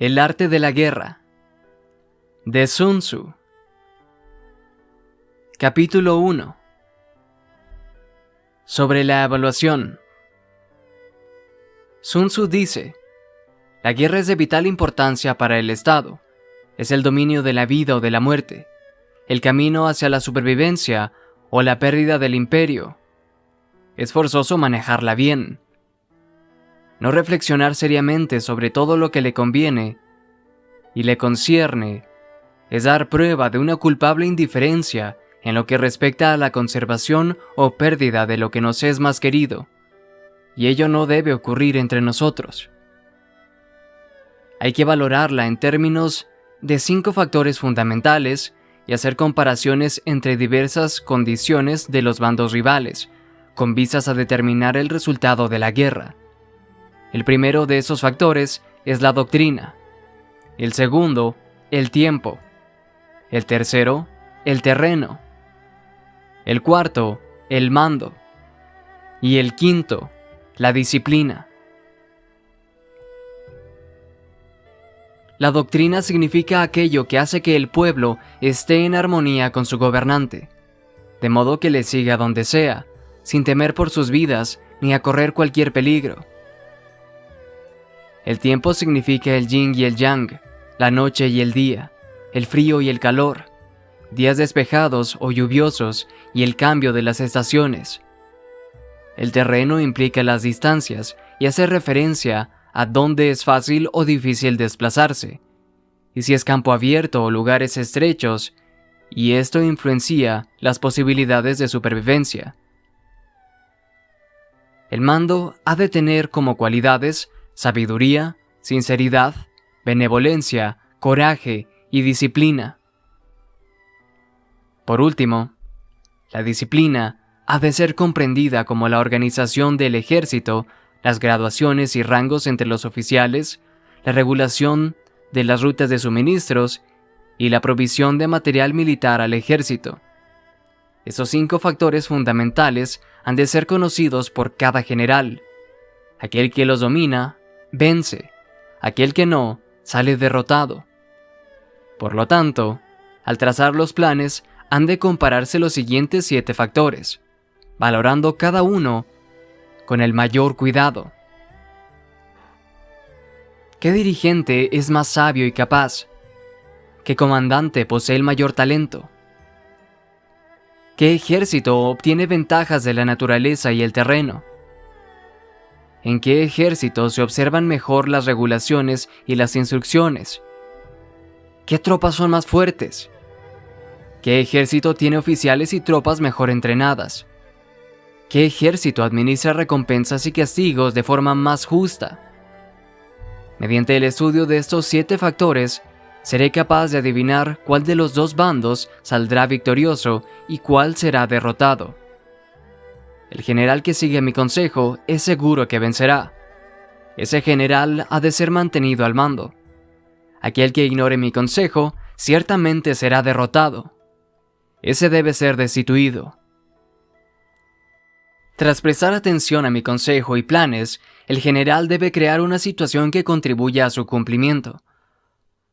El arte de la guerra, de Sun Tzu. Capítulo 1. Sobre la evaluación. Sun Tzu dice: la guerra es de vital importancia para el Estado. Es el dominio de la vida o de la muerte, el camino hacia la supervivencia o la pérdida del imperio. Es forzoso manejarla bien. No reflexionar seriamente sobre todo lo que le conviene y le concierne es dar prueba de una culpable indiferencia en lo que respecta a la conservación o pérdida de lo que nos es más querido, y ello no debe ocurrir entre nosotros. Hay que valorarla en términos de 5 factores fundamentales y hacer comparaciones entre diversas condiciones de los bandos rivales, con vistas a determinar el resultado de la guerra. El primero de esos factores es la doctrina. El segundo, el tiempo. El tercero, el terreno. El cuarto, el mando. Y el quinto, la disciplina. La doctrina significa aquello que hace que el pueblo esté en armonía con su gobernante, de modo que le siga donde sea, sin temer por sus vidas ni a correr cualquier peligro. El tiempo significa el yin y el yang, la noche y el día, el frío y el calor, días despejados o lluviosos y el cambio de las estaciones. El terreno implica las distancias y hace referencia a dónde es fácil o difícil desplazarse, y si es campo abierto o lugares estrechos, y esto influencia las posibilidades de supervivencia. El mando ha de tener como cualidades sabiduría, sinceridad, benevolencia, coraje y disciplina. Por último, la disciplina ha de ser comprendida como la organización del ejército, las graduaciones y rangos entre los oficiales, la regulación de las rutas de suministros y la provisión de material militar al ejército. Esos 5 factores fundamentales han de ser conocidos por cada general. Aquel que los domina, vence. Aquel que no, sale derrotado. Por lo tanto, al trazar los planes, han de compararse los siguientes 7 factores, valorando cada uno con el mayor cuidado. ¿Qué dirigente es más sabio y capaz? ¿Qué comandante posee el mayor talento? ¿Qué ejército obtiene ventajas de la naturaleza y el terreno? ¿En qué ejército se observan mejor las regulaciones y las instrucciones? ¿Qué tropas son más fuertes? ¿Qué ejército tiene oficiales y tropas mejor entrenadas? ¿Qué ejército administra recompensas y castigos de forma más justa? Mediante el estudio de estos 7 factores, seré capaz de adivinar cuál de los 2 bandos saldrá victorioso y cuál será derrotado. El general que sigue mi consejo es seguro que vencerá. Ese general ha de ser mantenido al mando. Aquel que ignore mi consejo ciertamente será derrotado. Ese debe ser destituido. Tras prestar atención a mi consejo y planes, el general debe crear una situación que contribuya a su cumplimiento.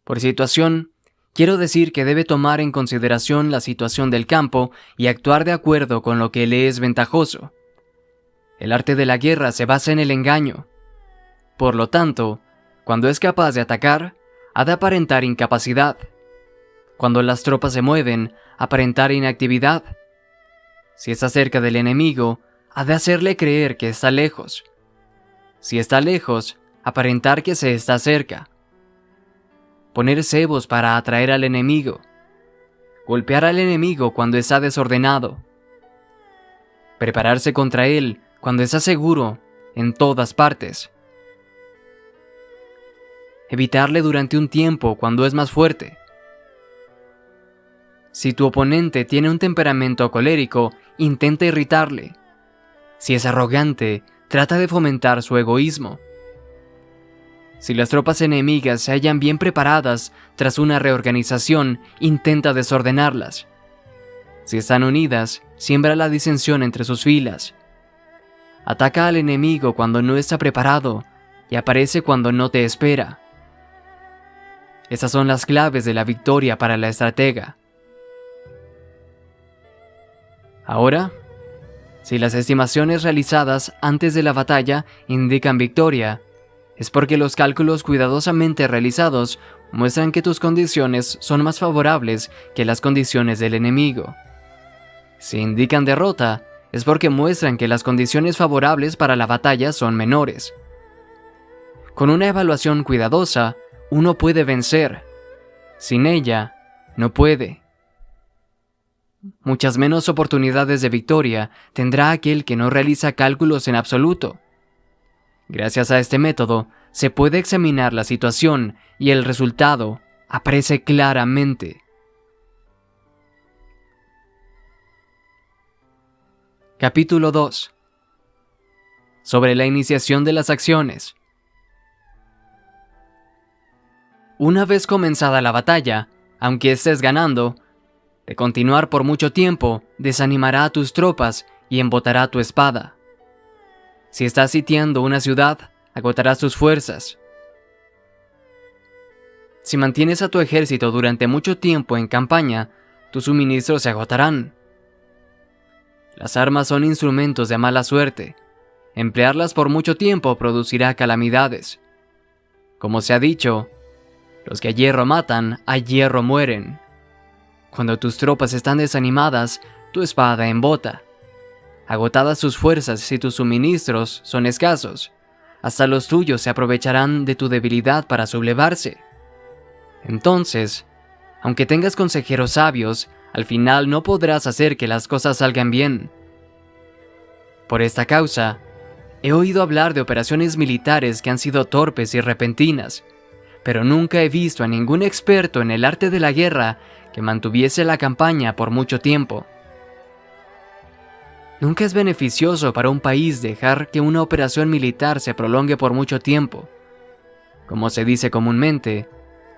Por situación, quiero decir que debe tomar en consideración la situación del campo y actuar de acuerdo con lo que le es ventajoso. El arte de la guerra se basa en el engaño. Por lo tanto, cuando es capaz de atacar, ha de aparentar incapacidad. Cuando las tropas se mueven, aparentar inactividad. Si está cerca del enemigo, ha de hacerle creer que está lejos. Si está lejos, aparentar que se está cerca. Poner cebos para atraer al enemigo. Golpear al enemigo cuando está desordenado. Prepararse contra él cuando está seguro en todas partes. Evitarle durante un tiempo cuando es más fuerte. Si tu oponente tiene un temperamento colérico, intenta irritarle. Si es arrogante, trata de fomentar su egoísmo. Si las tropas enemigas se hallan bien preparadas tras una reorganización, intenta desordenarlas. Si están unidas, siembra la disensión entre sus filas. Ataca al enemigo cuando no está preparado y aparece cuando no te espera. Esas son las claves de la victoria para la estratega. Ahora, si las estimaciones realizadas antes de la batalla indican victoria, es porque los cálculos cuidadosamente realizados muestran que tus condiciones son más favorables que las condiciones del enemigo. Si indican derrota, es porque muestran que las condiciones favorables para la batalla son menores. Con una evaluación cuidadosa, uno puede vencer. Sin ella, no puede. Muchas menos oportunidades de victoria tendrá aquel que no realiza cálculos en absoluto. Gracias a este método, se puede examinar la situación y el resultado aparece claramente. Capítulo 2. Sobre la iniciación de las acciones. Una vez comenzada la batalla, aunque estés ganando, de continuar por mucho tiempo desanimará a tus tropas y embotará tu espada. Si estás sitiando una ciudad, agotarás tus fuerzas. Si mantienes a tu ejército durante mucho tiempo en campaña, tus suministros se agotarán. Las armas son instrumentos de mala suerte. Emplearlas por mucho tiempo producirá calamidades. Como se ha dicho, los que a hierro matan, a hierro mueren. Cuando tus tropas están desanimadas, tu espada embota. Agotadas sus fuerzas y tus suministros son escasos, hasta los tuyos se aprovecharán de tu debilidad para sublevarse. Entonces, aunque tengas consejeros sabios, al final no podrás hacer que las cosas salgan bien. Por esta causa, he oído hablar de operaciones militares que han sido torpes y repentinas, pero nunca he visto a ningún experto en el arte de la guerra que mantuviese la campaña por mucho tiempo. Nunca es beneficioso para un país dejar que una operación militar se prolongue por mucho tiempo. Como se dice comúnmente,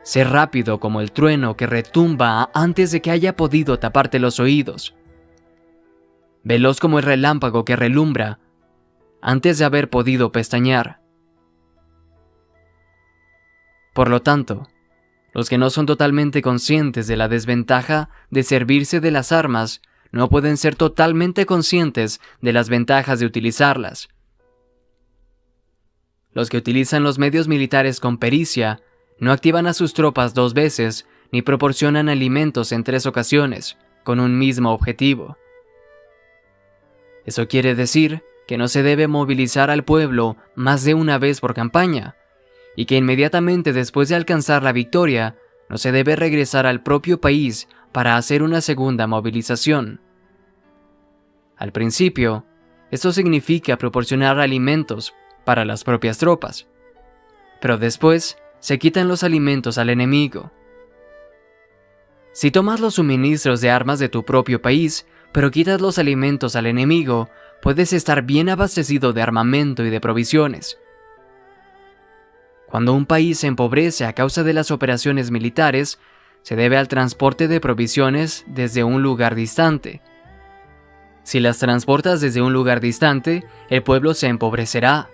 sé rápido como el trueno que retumba antes de que haya podido taparte los oídos. Veloz como el relámpago que relumbra antes de haber podido pestañear. Por lo tanto, los que no son totalmente conscientes de la desventaja de servirse de las armas no pueden ser totalmente conscientes de las ventajas de utilizarlas. Los que utilizan los medios militares con pericia no activan a sus tropas 2 veces ni proporcionan alimentos en 3 ocasiones, con un mismo objetivo. Eso quiere decir que no se debe movilizar al pueblo más de una vez por campaña, y que inmediatamente después de alcanzar la victoria, no se debe regresar al propio país para hacer una segunda movilización. Al principio, esto significa proporcionar alimentos para las propias tropas, pero después se quitan los alimentos al enemigo. Si tomas los suministros de armas de tu propio país, pero quitas los alimentos al enemigo, puedes estar bien abastecido de armamento y de provisiones. Cuando un país se empobrece a causa de las operaciones militares, se debe al transporte de provisiones desde un lugar distante. Si las transportas desde un lugar distante, el pueblo se empobrecerá.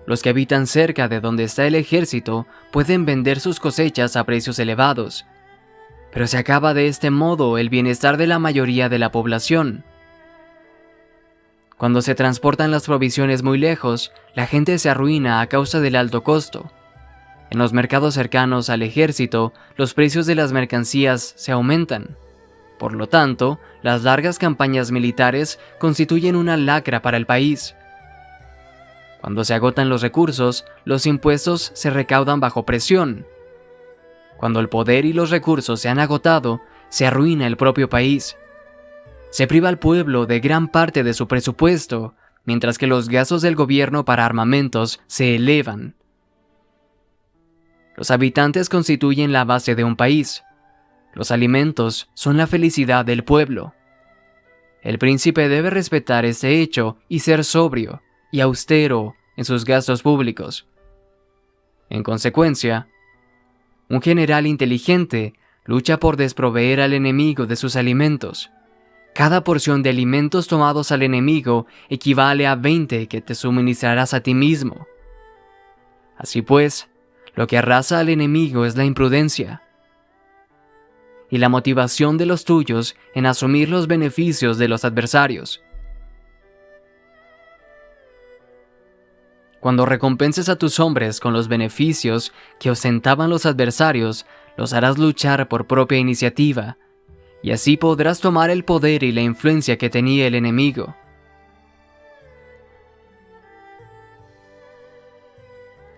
Los que habitan cerca de donde está el ejército pueden vender sus cosechas a precios elevados, pero se acaba de este modo el bienestar de la mayoría de la población. Cuando se transportan las provisiones muy lejos, la gente se arruina a causa del alto costo. En los mercados cercanos al ejército, los precios de las mercancías se aumentan. Por lo tanto, las largas campañas militares constituyen una lacra para el país. Cuando se agotan los recursos, los impuestos se recaudan bajo presión. Cuando el poder y los recursos se han agotado, se arruina el propio país. Se priva al pueblo de gran parte de su presupuesto, mientras que los gastos del gobierno para armamentos se elevan. Los habitantes constituyen la base de un país. Los alimentos son la felicidad del pueblo. El príncipe debe respetar este hecho y ser sobrio y austero en sus gastos públicos. En consecuencia, un general inteligente lucha por desproveer al enemigo de sus alimentos. Cada porción de alimentos tomados al enemigo equivale a 20 que te suministrarás a ti mismo. Así pues, Lo que arrasa al enemigo es la imprudencia y la motivación de los tuyos en asumir los beneficios de los adversarios. Cuando recompenses a tus hombres con los beneficios que ostentaban los adversarios, los harás luchar por propia iniciativa, y así podrás tomar el poder y la influencia que tenía el enemigo.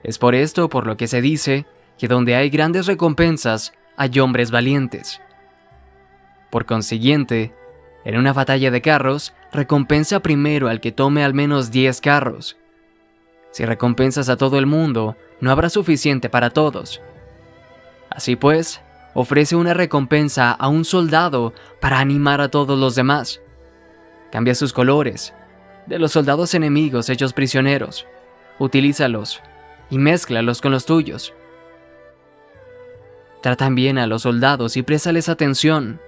Es por esto por lo que se dice que donde hay grandes recompensas, hay hombres valientes. Por consiguiente, en una batalla de carros, recompensa primero al que tome al menos 10 carros. Si recompensas a todo el mundo, no habrá suficiente para todos. Así pues, ofrece una recompensa a un soldado para animar a todos los demás. Cambia sus colores, de los soldados enemigos hechos prisioneros. Utilízalos y mézclalos con los tuyos. Tratan bien a los soldados y préstales atención.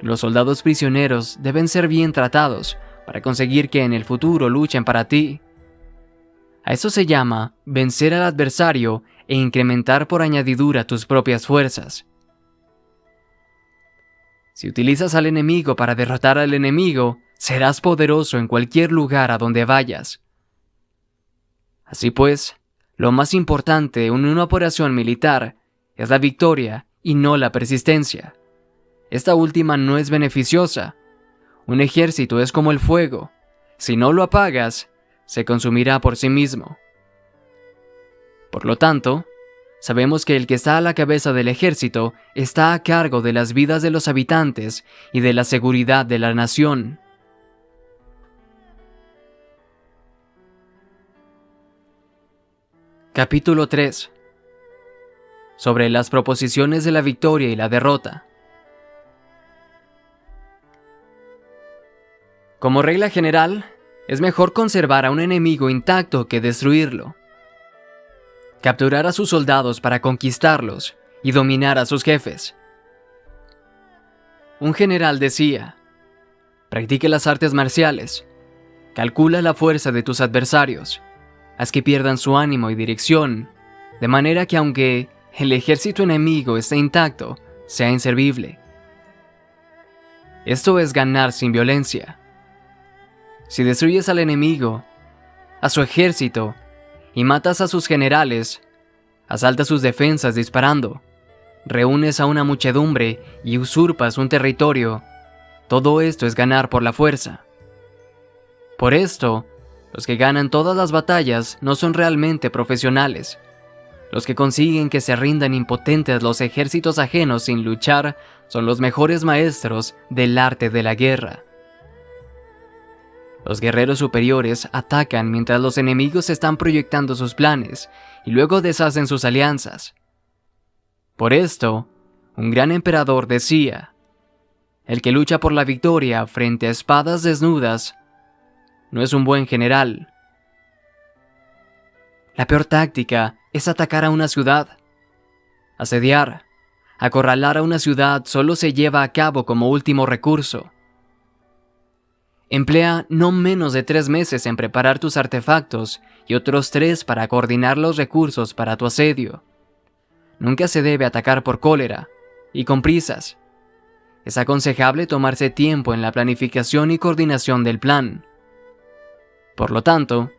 Los soldados prisioneros deben ser bien tratados para conseguir que en el futuro luchen para ti. A eso se llama vencer al adversario e incrementar por añadidura tus propias fuerzas. Si utilizas al enemigo para derrotar al enemigo, serás poderoso en cualquier lugar a donde vayas. Así pues, lo más importante en una operación militar es la victoria y no la persistencia. Esta última no es beneficiosa. Un ejército es como el fuego. Si no lo apagas, se consumirá por sí mismo. Por lo tanto, sabemos que el que está a la cabeza del ejército está a cargo de las vidas de los habitantes y de la seguridad de la nación. Capítulo 3. Sobre las proposiciones de la victoria y la derrota. Como regla general, es mejor conservar a un enemigo intacto que destruirlo. Capturar a sus soldados para conquistarlos y dominar a sus jefes. Un general decía: practique las artes marciales, calcula la fuerza de tus adversarios, haz que pierdan su ánimo y dirección, de manera que aunque el ejército enemigo esté intacto, sea inservible. Esto es ganar sin violencia. Si destruyes al enemigo, a su ejército, y matas a sus generales, asaltas sus defensas disparando, reúnes a una muchedumbre y usurpas un territorio, todo esto es ganar por la fuerza. Por esto, los que ganan todas las batallas no son realmente profesionales. Los que consiguen que se rindan impotentes los ejércitos ajenos sin luchar son los mejores maestros del arte de la guerra. Los guerreros superiores atacan mientras los enemigos están proyectando sus planes y luego deshacen sus alianzas. Por esto, un gran emperador decía: el que lucha por la victoria frente a espadas desnudas no es un buen general. La peor táctica es atacar a una ciudad. Asediar, acorralar a una ciudad solo se lleva a cabo como último recurso. Emplea no menos de 3 meses en preparar tus artefactos y otros 3 para coordinar los recursos para tu asedio. Nunca se debe atacar por cólera y con prisas. Es aconsejable tomarse tiempo en la planificación y coordinación del plan. Por lo tanto,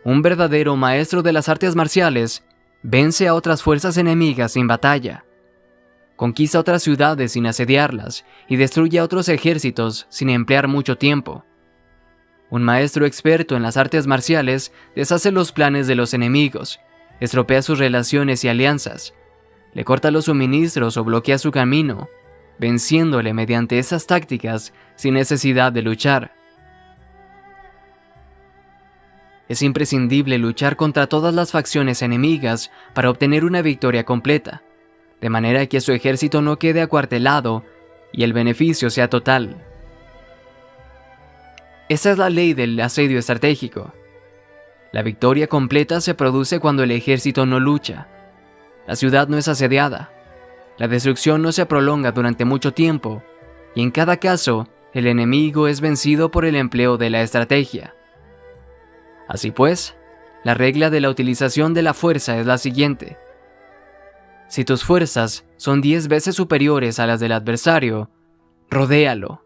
un verdadero maestro de las artes marciales vence a otras fuerzas enemigas sin batalla. Conquista otras ciudades sin asediarlas y destruye a otros ejércitos sin emplear mucho tiempo. Un maestro experto en las artes marciales deshace los planes de los enemigos, estropea sus relaciones y alianzas, le corta los suministros o bloquea su camino, venciéndole mediante esas tácticas sin necesidad de luchar. Es imprescindible luchar contra todas las facciones enemigas para obtener una victoria completa, de manera que su ejército no quede acuartelado y el beneficio sea total. Esa es la ley del asedio estratégico. La victoria completa se produce cuando el ejército no lucha. La ciudad no es asediada. La destrucción no se prolonga durante mucho tiempo, y en cada caso, el enemigo es vencido por el empleo de la estrategia. Así pues, la regla de la utilización de la fuerza es la siguiente. Si tus fuerzas son 10 veces superiores a las del adversario, rodéalo.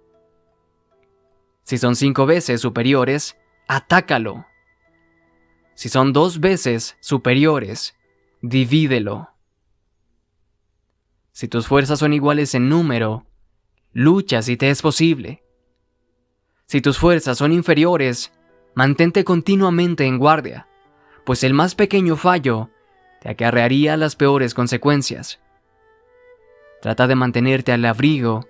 Si son 5 veces superiores, atácalo. Si son 2 veces superiores, divídelo. Si tus fuerzas son iguales en número, lucha si te es posible. Si tus fuerzas son inferiores, mantente continuamente en guardia, pues el más pequeño fallo te acarrearía las peores consecuencias. Trata de mantenerte al abrigo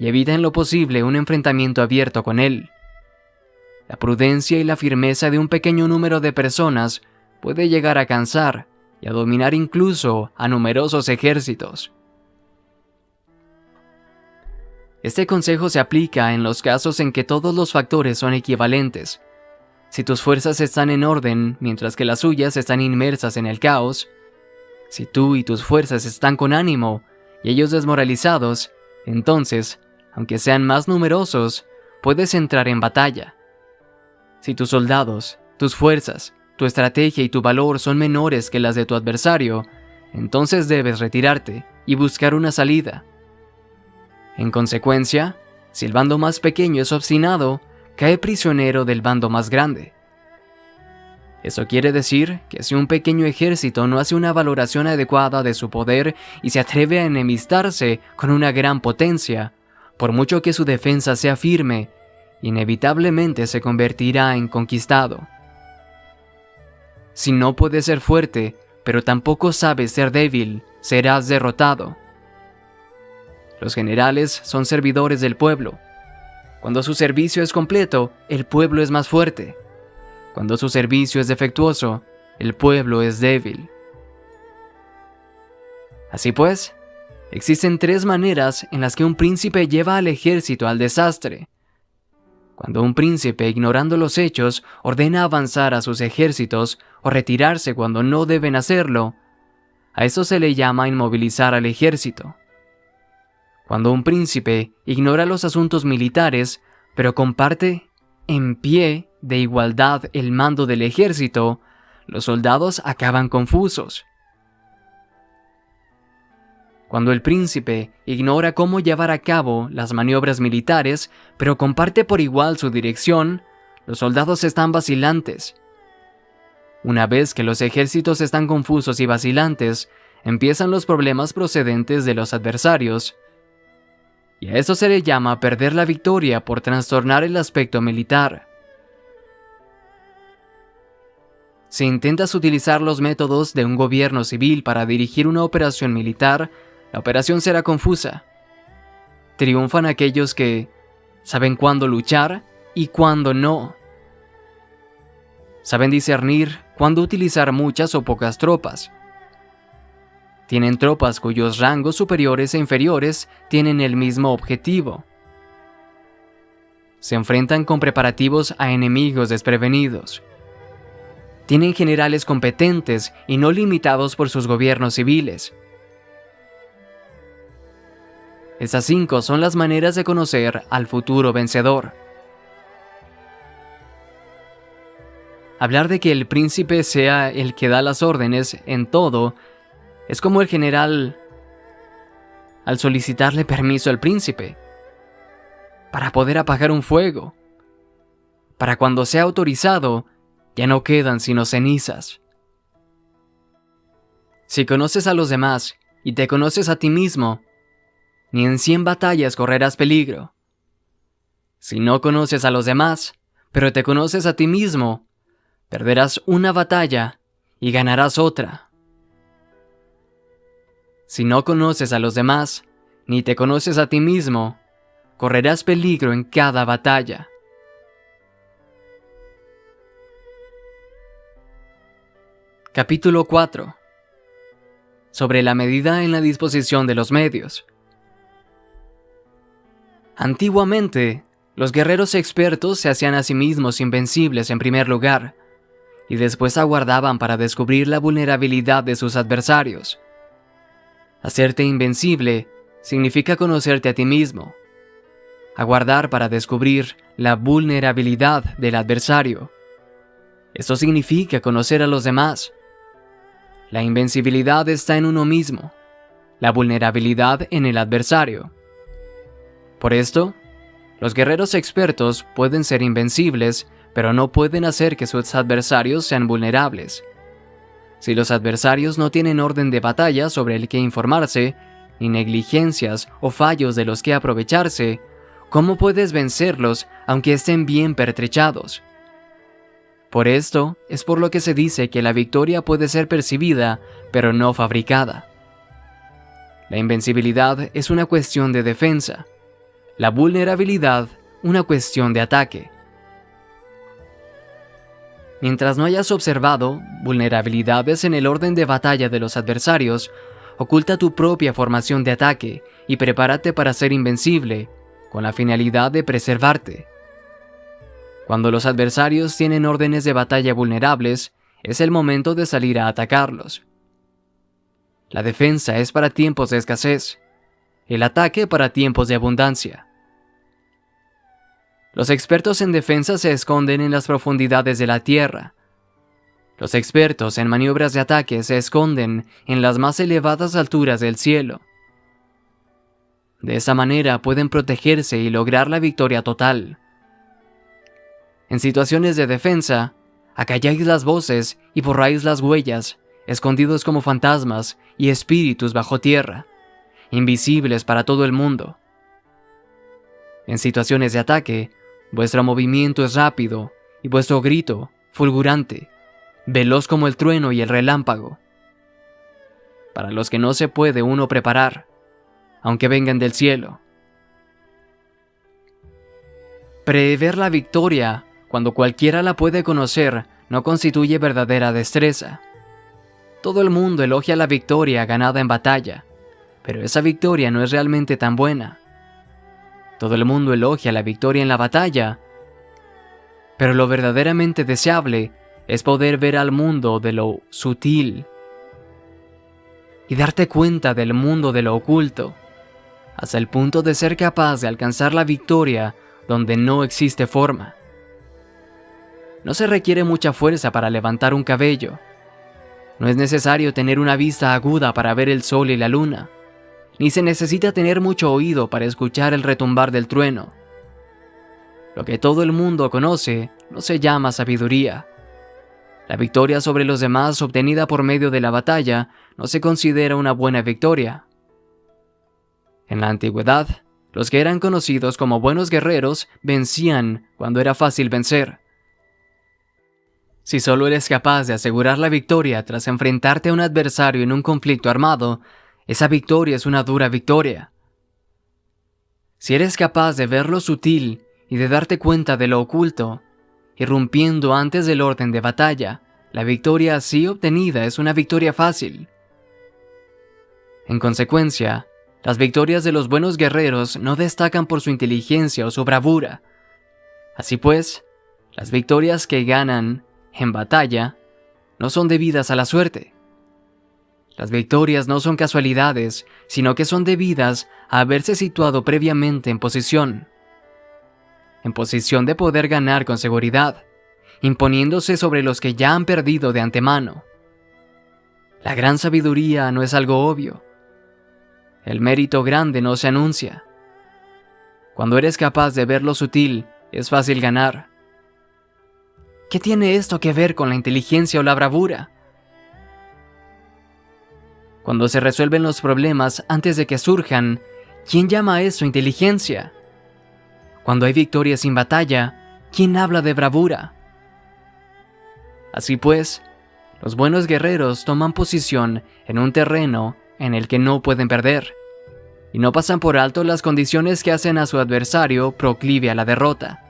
y evita en lo posible un enfrentamiento abierto con él. La prudencia y la firmeza de un pequeño número de personas puede llegar a cansar y a dominar incluso a numerosos ejércitos. Este consejo se aplica en los casos en que todos los factores son equivalentes. Si tus fuerzas están en orden mientras que las suyas están inmersas en el caos, si tú y tus fuerzas están con ánimo y ellos desmoralizados, entonces, aunque sean más numerosos, puedes entrar en batalla. Si tus soldados, tus fuerzas, tu estrategia y tu valor son menores que las de tu adversario, entonces debes retirarte y buscar una salida. En consecuencia, si el bando más pequeño es obstinado, cae prisionero del bando más grande. Eso quiere decir que si un pequeño ejército no hace una valoración adecuada de su poder y se atreve a enemistarse con una gran potencia, por mucho que su defensa sea firme, inevitablemente se convertirá en conquistado. Si no puedes ser fuerte, pero tampoco sabes ser débil, serás derrotado. Los generales son servidores del pueblo. Cuando su servicio es completo, el pueblo es más fuerte. Cuando su servicio es defectuoso, el pueblo es débil. Así pues, existen 3 maneras en las que un príncipe lleva al ejército al desastre. Cuando un príncipe, ignorando los hechos, ordena avanzar a sus ejércitos o retirarse cuando no deben hacerlo, a eso se le llama inmovilizar al ejército. Cuando un príncipe ignora los asuntos militares, pero comparte en pie de igualdad el mando del ejército, los soldados acaban confusos. Cuando el príncipe ignora cómo llevar a cabo las maniobras militares, pero comparte por igual su dirección, los soldados están vacilantes. Una vez que los ejércitos están confusos y vacilantes, empiezan los problemas procedentes de los adversarios, y a eso se le llama perder la victoria por trastornar el aspecto militar. Si intentas utilizar los métodos de un gobierno civil para dirigir una operación militar, la operación será confusa. Triunfan aquellos que saben cuándo luchar y cuándo no. Saben discernir cuándo utilizar muchas o pocas tropas. Tienen tropas cuyos rangos superiores e inferiores tienen el mismo objetivo. Se enfrentan con preparativos a enemigos desprevenidos. Tienen generales competentes y no limitados por sus gobiernos civiles. Esas 5 son las maneras de conocer al futuro vencedor. Hablar de que el príncipe sea el que da las órdenes en todo es como el general al solicitarle permiso al príncipe para poder apagar un fuego. Para cuando sea autorizado, ya no quedan sino cenizas. Si conoces a los demás y te conoces a ti mismo, ni en 100 batallas correrás peligro. Si no conoces a los demás, pero te conoces a ti mismo, perderás una batalla y ganarás otra. Si no conoces a los demás, ni te conoces a ti mismo, correrás peligro en cada batalla. Capítulo 4. Sobre la medida en la disposición de los medios. Antiguamente, los guerreros expertos se hacían a sí mismos invencibles en primer lugar, y después aguardaban para descubrir la vulnerabilidad de sus adversarios. Hacerte invencible significa conocerte a ti mismo. Aguardar para descubrir la vulnerabilidad del adversario. Esto significa conocer a los demás. La invencibilidad está en uno mismo, la vulnerabilidad en el adversario. Por esto, los guerreros expertos pueden ser invencibles, pero no pueden hacer que sus adversarios sean vulnerables. Si los adversarios no tienen orden de batalla sobre el que informarse, ni negligencias o fallos de los que aprovecharse, ¿cómo puedes vencerlos aunque estén bien pertrechados? Por esto es por lo que se dice que la victoria puede ser percibida, pero no fabricada. La invencibilidad es una cuestión de defensa, la vulnerabilidad una cuestión de ataque. Mientras no hayas observado vulnerabilidades en el orden de batalla de los adversarios, oculta tu propia formación de ataque y prepárate para ser invencible, con la finalidad de preservarte. Cuando los adversarios tienen órdenes de batalla vulnerables, es el momento de salir a atacarlos. La defensa es para tiempos de escasez, el ataque para tiempos de abundancia. Los expertos en defensa se esconden en las profundidades de la tierra. Los expertos en maniobras de ataque se esconden en las más elevadas alturas del cielo. De esa manera pueden protegerse y lograr la victoria total. En situaciones de defensa, acalláis las voces y borráis las huellas, escondidos como fantasmas y espíritus bajo tierra, invisibles para todo el mundo. En situaciones de ataque, vuestro movimiento es rápido y vuestro grito fulgurante, veloz como el trueno y el relámpago. Para los que no se puede uno preparar, aunque vengan del cielo. Prever la victoria, cuando cualquiera la puede conocer, no constituye verdadera destreza. Todo el mundo elogia la victoria ganada en batalla, pero esa victoria no es realmente tan buena. Todo el mundo elogia la victoria en la batalla, pero lo verdaderamente deseable es poder ver al mundo de lo sutil y darte cuenta del mundo de lo oculto, hasta el punto de ser capaz de alcanzar la victoria donde no existe forma. No se requiere mucha fuerza para levantar un cabello. No es necesario tener una vista aguda para ver el sol y la luna. Ni se necesita tener mucho oído para escuchar el retumbar del trueno. Lo que todo el mundo conoce no se llama sabiduría. La victoria sobre los demás obtenida por medio de la batalla no se considera una buena victoria. En la antigüedad, los que eran conocidos como buenos guerreros vencían cuando era fácil vencer. Si solo eres capaz de asegurar la victoria tras enfrentarte a un adversario en un conflicto armado, esa victoria es una dura victoria. Si eres capaz de ver lo sutil y de darte cuenta de lo oculto, irrumpiendo antes del orden de batalla, la victoria así obtenida es una victoria fácil. En consecuencia, las victorias de los buenos guerreros no destacan por su inteligencia o su bravura. Así pues, las victorias que ganan en batalla no son debidas a la suerte. Las victorias no son casualidades, sino que son debidas a haberse situado previamente en posición de poder ganar con seguridad, imponiéndose sobre los que ya han perdido de antemano. La gran sabiduría no es algo obvio. El mérito grande no se anuncia. Cuando eres capaz de ver lo sutil, es fácil ganar. ¿Qué tiene esto que ver con la inteligencia o la bravura? Cuando se resuelven los problemas antes de que surjan, ¿quién llama a eso inteligencia? Cuando hay victorias sin batalla, ¿quién habla de bravura? Así pues, los buenos guerreros toman posición en un terreno en el que no pueden perder, y no pasan por alto las condiciones que hacen a su adversario proclive a la derrota.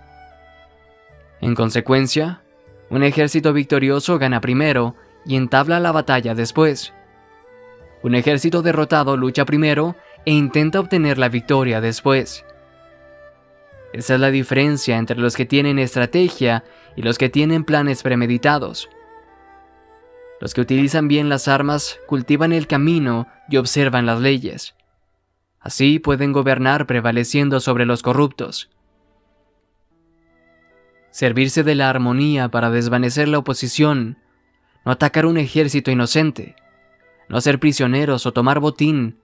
En consecuencia, un ejército victorioso gana primero y entabla la batalla después. Un ejército derrotado lucha primero e intenta obtener la victoria después. Esa es la diferencia entre los que tienen estrategia y los que tienen planes premeditados. Los que utilizan bien las armas cultivan el camino y observan las leyes. Así pueden gobernar prevaleciendo sobre los corruptos. servirse de la armonía para desvanecer la oposición, no atacar un ejército inocente, no ser prisioneros o tomar botín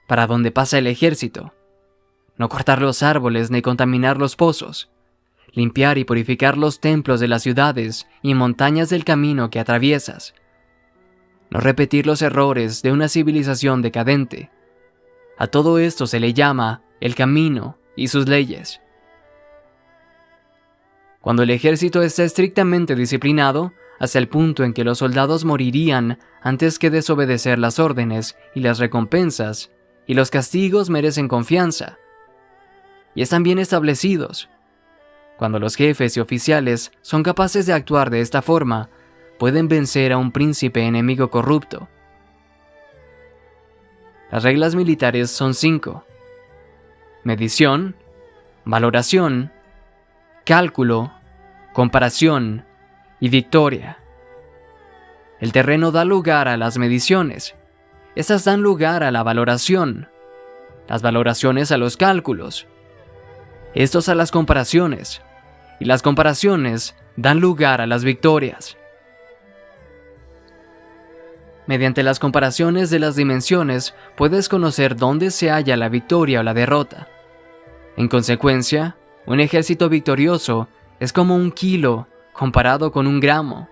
para donde pasa el ejército, no cortar los árboles ni contaminar los pozos, limpiar y purificar los templos de las ciudades y montañas del camino que atraviesas, no repetir los errores de una civilización decadente. A todo esto se le llama el camino y sus leyes. Cuando el ejército está estrictamente disciplinado, hasta el punto en que los soldados morirían antes que desobedecer las órdenes y las recompensas, y los castigos merecen confianza, y están bien establecidos. Cuando los jefes y oficiales son capaces de actuar de esta forma, pueden vencer a un príncipe enemigo corrupto. Las reglas militares son 5: medición, valoración, cálculo, comparación y victoria. El terreno da lugar a las mediciones. Estas dan lugar a la valoración, las valoraciones a los cálculos, estos a las comparaciones, y las comparaciones dan lugar a las victorias. Mediante las comparaciones de las dimensiones puedes conocer dónde se halla la victoria o la derrota. En consecuencia, un ejército victorioso es como 1 kilo comparado con 1 gramo.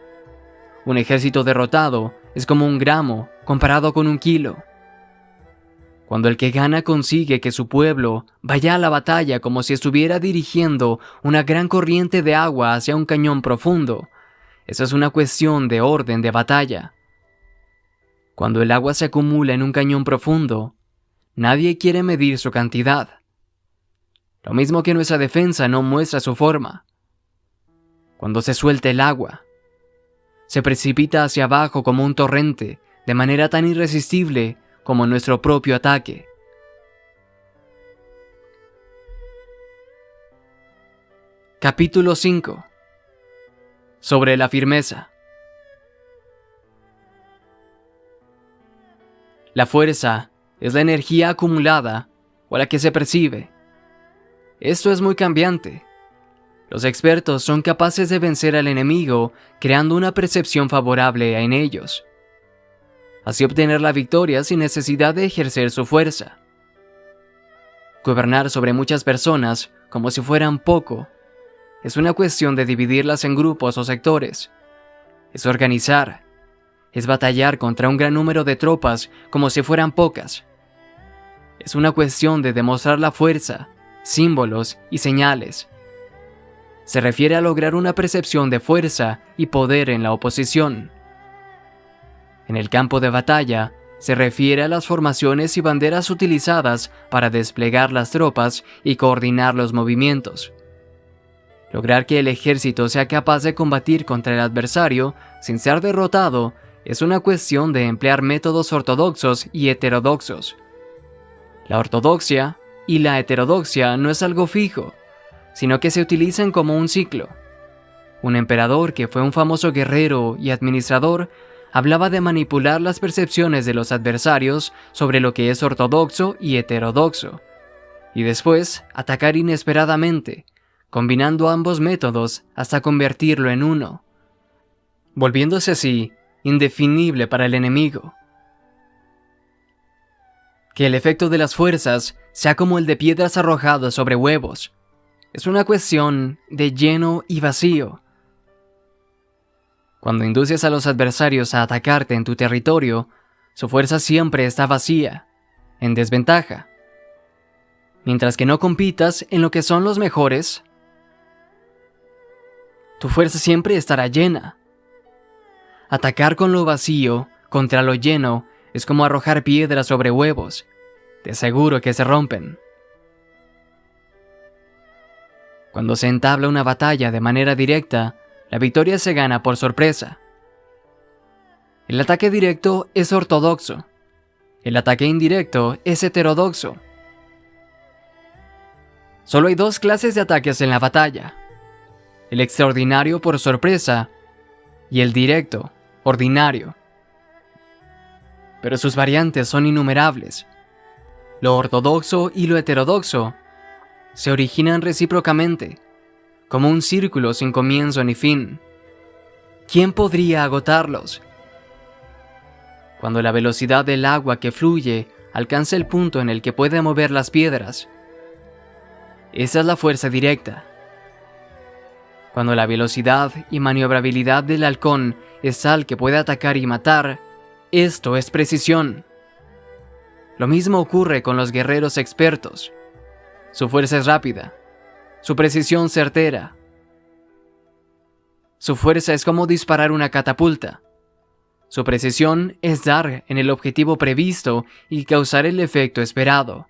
Un ejército derrotado es como 1 gramo comparado con 1 kilo. Cuando el que gana consigue que su pueblo vaya a la batalla como si estuviera dirigiendo una gran corriente de agua hacia un cañón profundo, eso es una cuestión de orden de batalla. Cuando el agua se acumula en un cañón profundo, nadie quiere medir su cantidad. Lo mismo que nuestra defensa no muestra su forma. Cuando se suelta el agua, se precipita hacia abajo como un torrente, de manera tan irresistible como nuestro propio ataque. Capítulo 5. Sobre la firmeza. La fuerza es la energía acumulada o la que se percibe. Esto es muy cambiante. Los expertos son capaces de vencer al enemigo creando una percepción favorable en ellos. Así obtener la victoria sin necesidad de ejercer su fuerza. Gobernar sobre muchas personas como si fueran poco es una cuestión de dividirlas en grupos o sectores. Es organizar. Es batallar contra un gran número de tropas como si fueran pocas. Es una cuestión de demostrar la fuerza, símbolos y señales. Se refiere a lograr una percepción de fuerza y poder en la oposición. En el campo de batalla, se refiere a las formaciones y banderas utilizadas para desplegar las tropas y coordinar los movimientos. Lograr que el ejército sea capaz de combatir contra el adversario sin ser derrotado es una cuestión de emplear métodos ortodoxos y heterodoxos. La ortodoxia y la heterodoxia no es algo fijo, sino que se utilizan como un ciclo. Un emperador que fue un famoso guerrero y administrador hablaba de manipular las percepciones de los adversarios sobre lo que es ortodoxo y heterodoxo, y después atacar inesperadamente, combinando ambos métodos hasta convertirlo en uno, volviéndose así indefinible para el enemigo. Que el efecto de las fuerzas sea como el de piedras arrojadas sobre huevos. Es una cuestión de lleno y vacío. Cuando induces a los adversarios a atacarte en tu territorio, su fuerza siempre está vacía, en desventaja. Mientras que no compitas en lo que son los mejores, tu fuerza siempre estará llena. Atacar con lo vacío contra lo lleno es como arrojar piedras sobre huevos. Te aseguro que se rompen. Cuando se entabla una batalla de manera directa, la victoria se gana por sorpresa. El ataque directo es ortodoxo. El ataque indirecto es heterodoxo. Solo hay 2 clases de ataques en la batalla: el extraordinario por sorpresa y el directo, ordinario. Pero sus variantes son innumerables. Lo ortodoxo y lo heterodoxo se originan recíprocamente, como un círculo sin comienzo ni fin. ¿Quién podría agotarlos? Cuando la velocidad del agua que fluye alcanza el punto en el que puede mover las piedras, esa es la fuerza directa. Cuando la velocidad y maniobrabilidad del halcón es tal que puede atacar y matar, esto es precisión. Lo mismo ocurre con los guerreros expertos. Su fuerza es rápida, su precisión certera. Su fuerza es como disparar una catapulta. Su precisión es dar en el objetivo previsto y causar el efecto esperado.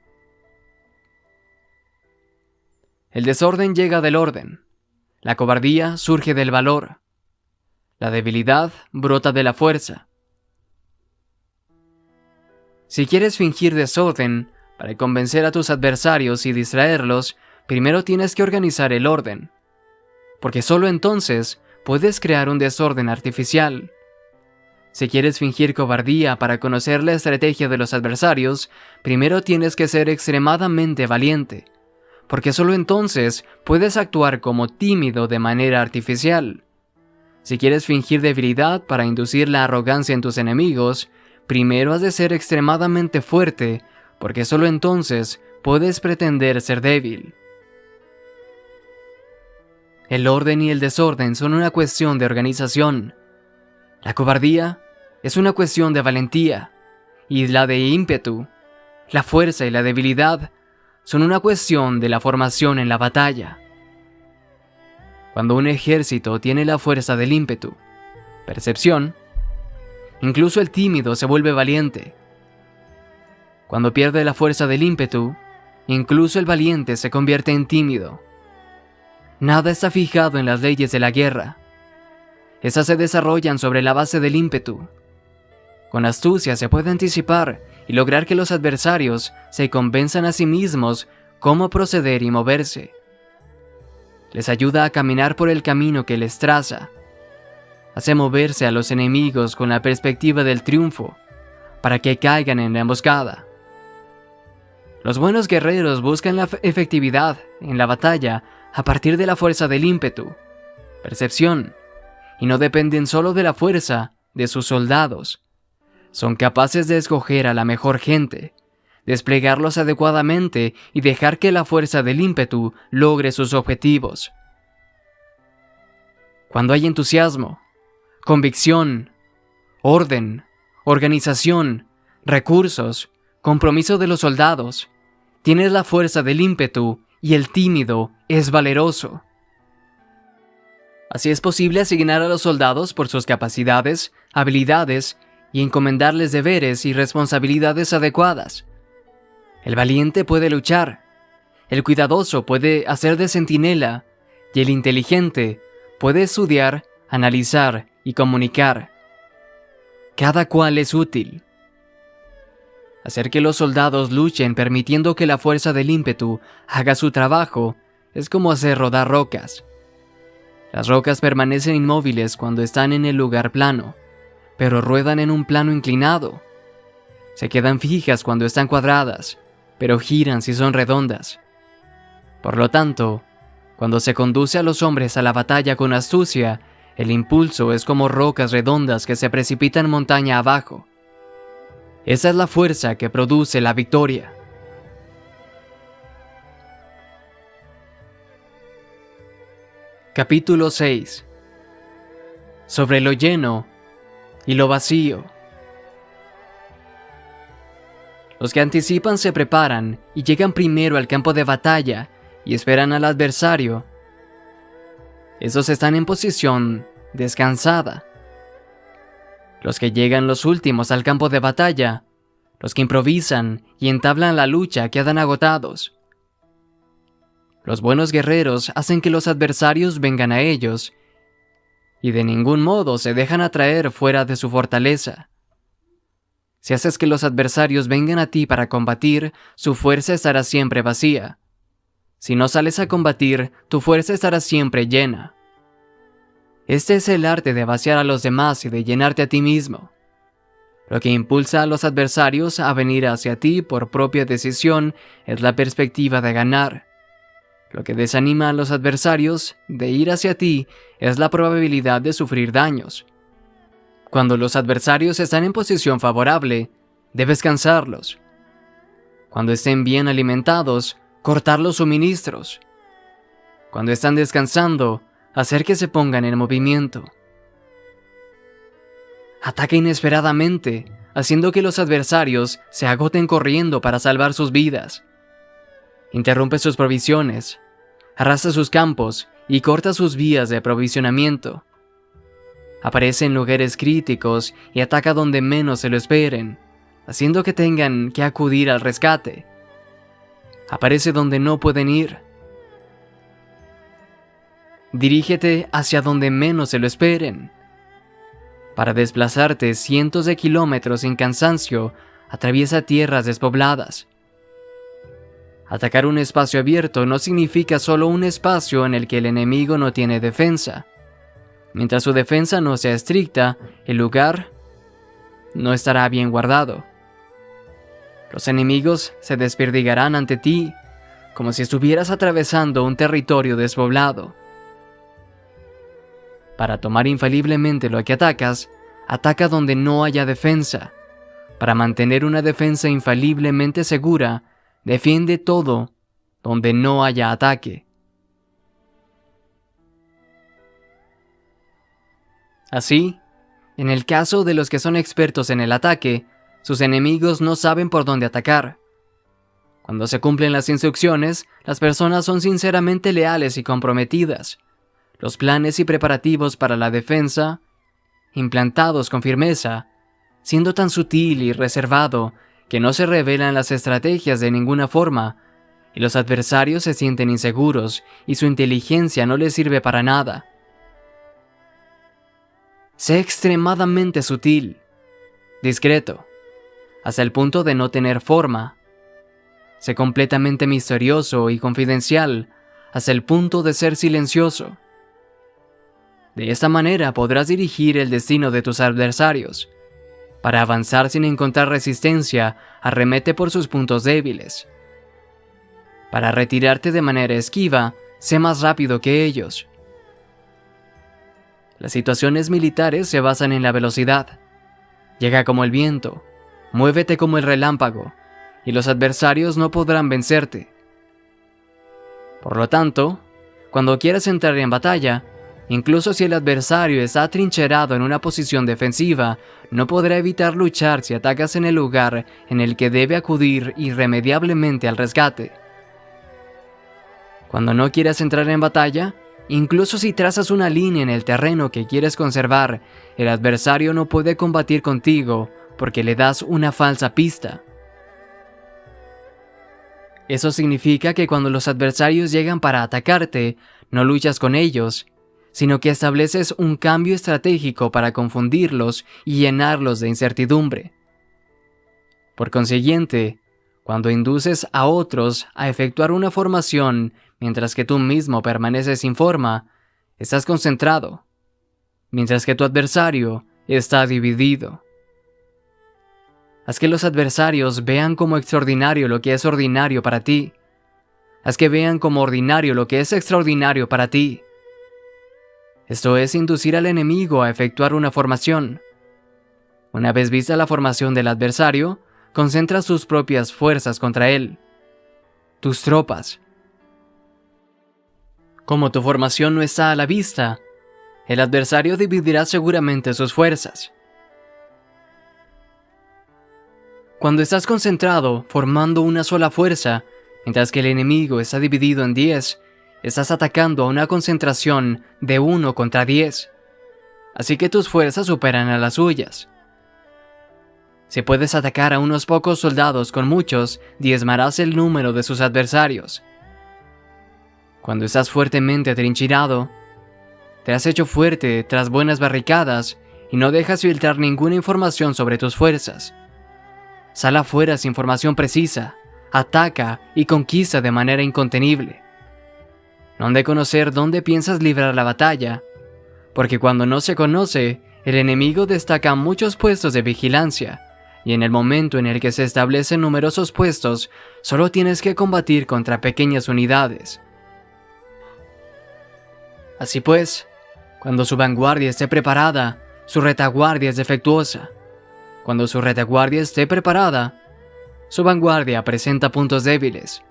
El desorden llega del orden. La cobardía surge del valor. La debilidad brota de la fuerza. Si quieres fingir desorden para convencer a tus adversarios y distraerlos, primero tienes que organizar el orden, porque solo entonces puedes crear un desorden artificial. Si quieres fingir cobardía para conocer la estrategia de los adversarios, primero tienes que ser extremadamente valiente, porque solo entonces puedes actuar como tímido de manera artificial. Si quieres fingir debilidad para inducir la arrogancia en tus enemigos, primero has de ser extremadamente fuerte, porque solo entonces puedes pretender ser débil. El orden y el desorden son una cuestión de organización. La cobardía es una cuestión de valentía, y la de ímpetu, la fuerza y la debilidad son una cuestión de la formación en la batalla. Cuando un ejército tiene la fuerza del ímpetu, percepción, incluso el tímido se vuelve valiente. Cuando pierde la fuerza del ímpetu, incluso el valiente se convierte en tímido. Nada está fijado en las leyes de la guerra. Esas se desarrollan sobre la base del ímpetu. Con astucia se puede anticipar y lograr que los adversarios se convenzan a sí mismos cómo proceder y moverse. Les ayuda a caminar por el camino que les traza. Hace moverse a los enemigos con la perspectiva del triunfo, para que caigan en la emboscada. Los buenos guerreros buscan la efectividad en la batalla a partir de la fuerza del ímpetu, percepción, y no dependen solo de la fuerza de sus soldados. Son capaces de escoger a la mejor gente, desplegarlos adecuadamente y dejar que la fuerza del ímpetu logre sus objetivos. Cuando hay entusiasmo, convicción, orden, organización, recursos, compromiso de los soldados, tienes la fuerza del ímpetu y el tímido es valeroso. Así es posible asignar a los soldados por sus capacidades, habilidades y encomendarles deberes y responsabilidades adecuadas. El valiente puede luchar, el cuidadoso puede hacer de centinela y el inteligente puede estudiar, analizar y comunicar. Cada cual es útil. Hacer que los soldados luchen permitiendo que la fuerza del ímpetu haga su trabajo es como hacer rodar rocas. Las rocas permanecen inmóviles cuando están en el lugar plano, pero ruedan en un plano inclinado. Se quedan fijas cuando están cuadradas, pero giran si son redondas. Por lo tanto, cuando se conduce a los hombres a la batalla con astucia, el impulso es como rocas redondas que se precipitan montaña abajo. Esa es la fuerza que produce la victoria. Capítulo 6. Sobre lo lleno y lo vacío. Los que anticipan se preparan y llegan primero al campo de batalla y esperan al adversario. Esos están en posición descansada. Los que llegan los últimos al campo de batalla, los que improvisan y entablan la lucha quedan agotados. Los buenos guerreros hacen que los adversarios vengan a ellos y de ningún modo se dejan atraer fuera de su fortaleza. Si haces que los adversarios vengan a ti para combatir, su fuerza estará siempre vacía. Si no sales a combatir, tu fuerza estará siempre llena. Este es el arte de vaciar a los demás y de llenarte a ti mismo. Lo que impulsa a los adversarios a venir hacia ti por propia decisión es la perspectiva de ganar. Lo que desanima a los adversarios de ir hacia ti es la probabilidad de sufrir daños. Cuando los adversarios están en posición favorable, debes cansarlos. Cuando estén bien alimentados, cortar los suministros. Cuando están descansando, hacer que se pongan en movimiento. Ataca inesperadamente, haciendo que los adversarios se agoten corriendo para salvar sus vidas. Interrumpe sus provisiones, arrasa sus campos y corta sus vías de aprovisionamiento. Aparece en lugares críticos y ataca donde menos se lo esperen, haciendo que tengan que acudir al rescate. Aparece donde no pueden ir. Dirígete hacia donde menos se lo esperen. Para desplazarte cientos de kilómetros sin cansancio, atraviesa tierras despobladas. Atacar un espacio abierto no significa solo un espacio en el que el enemigo no tiene defensa. Mientras su defensa no sea estricta, el lugar no estará bien guardado. Los enemigos se desperdigarán ante ti, como si estuvieras atravesando un territorio despoblado. Para tomar infaliblemente lo que atacas, ataca donde no haya defensa. Para mantener una defensa infaliblemente segura, defiende todo donde no haya ataque. Así, en el caso de los que son expertos en el ataque, sus enemigos no saben por dónde atacar. Cuando se cumplen las instrucciones, las personas son sinceramente leales y comprometidas. Los planes y preparativos para la defensa, implantados con firmeza, siendo tan sutil y reservado que no se revelan las estrategias de ninguna forma, y los adversarios se sienten inseguros y su inteligencia no les sirve para nada. Sé extremadamente sutil, discreto, hasta el punto de no tener forma. Sé completamente misterioso y confidencial, hasta el punto de ser silencioso. De esta manera podrás dirigir el destino de tus adversarios. Para avanzar sin encontrar resistencia, arremete por sus puntos débiles. Para retirarte de manera esquiva, sé más rápido que ellos. Las situaciones militares se basan en la velocidad. Llega como el viento, muévete como el relámpago, y los adversarios no podrán vencerte. Por lo tanto, cuando quieras entrar en batalla, incluso si el adversario está atrincherado en una posición defensiva, no podrá evitar luchar si atacas en el lugar en el que debe acudir irremediablemente al rescate. Cuando no quieras entrar en batalla, incluso si trazas una línea en el terreno que quieres conservar, el adversario no puede combatir contigo porque le das una falsa pista. Eso significa que cuando los adversarios llegan para atacarte, no luchas con ellos, sino que estableces un cambio estratégico para confundirlos y llenarlos de incertidumbre. Por consiguiente, cuando induces a otros a efectuar una formación mientras que tú mismo permaneces sin forma, estás concentrado, mientras que tu adversario está dividido. Haz que los adversarios vean como extraordinario lo que es ordinario para ti. Haz que vean como ordinario lo que es extraordinario para ti. Esto es inducir al enemigo a efectuar una formación. Una vez vista la formación del adversario, concentra tus propias fuerzas contra él, tus tropas. Como tu formación no está a la vista, el adversario dividirá seguramente sus fuerzas. Cuando estás concentrado formando una sola fuerza, mientras que el enemigo está dividido en 10, estás atacando a una concentración de 1 contra 10, así que tus fuerzas superan a las suyas. Si puedes atacar a unos pocos soldados con muchos, diezmarás el número de sus adversarios. Cuando estás fuertemente atrincherado, te has hecho fuerte tras buenas barricadas y no dejas filtrar ninguna información sobre tus fuerzas. Sal afuera sin información precisa, ataca y conquista de manera incontenible. No han de conocer dónde piensas librar la batalla, porque cuando no se conoce, el enemigo destaca muchos puestos de vigilancia, y en el momento en el que se establecen numerosos puestos, solo tienes que combatir contra pequeñas unidades. Así pues, cuando su vanguardia esté preparada, su retaguardia es defectuosa. Cuando su retaguardia esté preparada, su vanguardia presenta puntos débiles.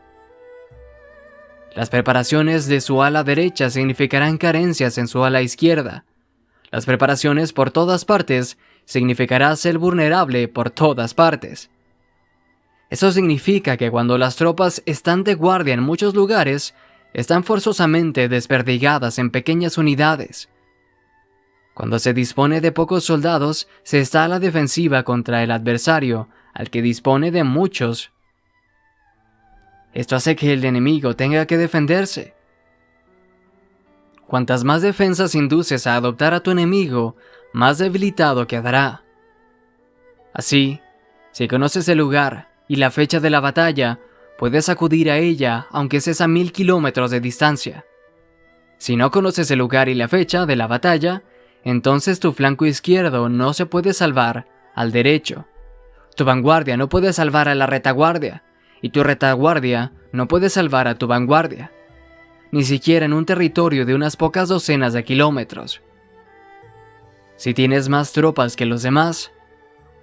Las preparaciones de su ala derecha significarán carencias en su ala izquierda. Las preparaciones por todas partes significará ser vulnerable por todas partes. Eso significa que cuando las tropas están de guardia en muchos lugares, están forzosamente desperdigadas en pequeñas unidades. Cuando se dispone de pocos soldados, se está a la defensiva contra el adversario, al que dispone de muchos. Esto hace que el enemigo tenga que defenderse. Cuantas más defensas induces a adoptar a tu enemigo, más debilitado quedará. Así, si conoces el lugar y la fecha de la batalla, puedes acudir a ella aunque estés a 1000 kilómetros de distancia. Si no conoces el lugar y la fecha de la batalla, entonces tu flanco izquierdo no se puede salvar al derecho. Tu vanguardia no puede salvar a la retaguardia, y tu retaguardia no puede salvar a tu vanguardia, ni siquiera en un territorio de unas pocas docenas de kilómetros. Si tienes más tropas que los demás,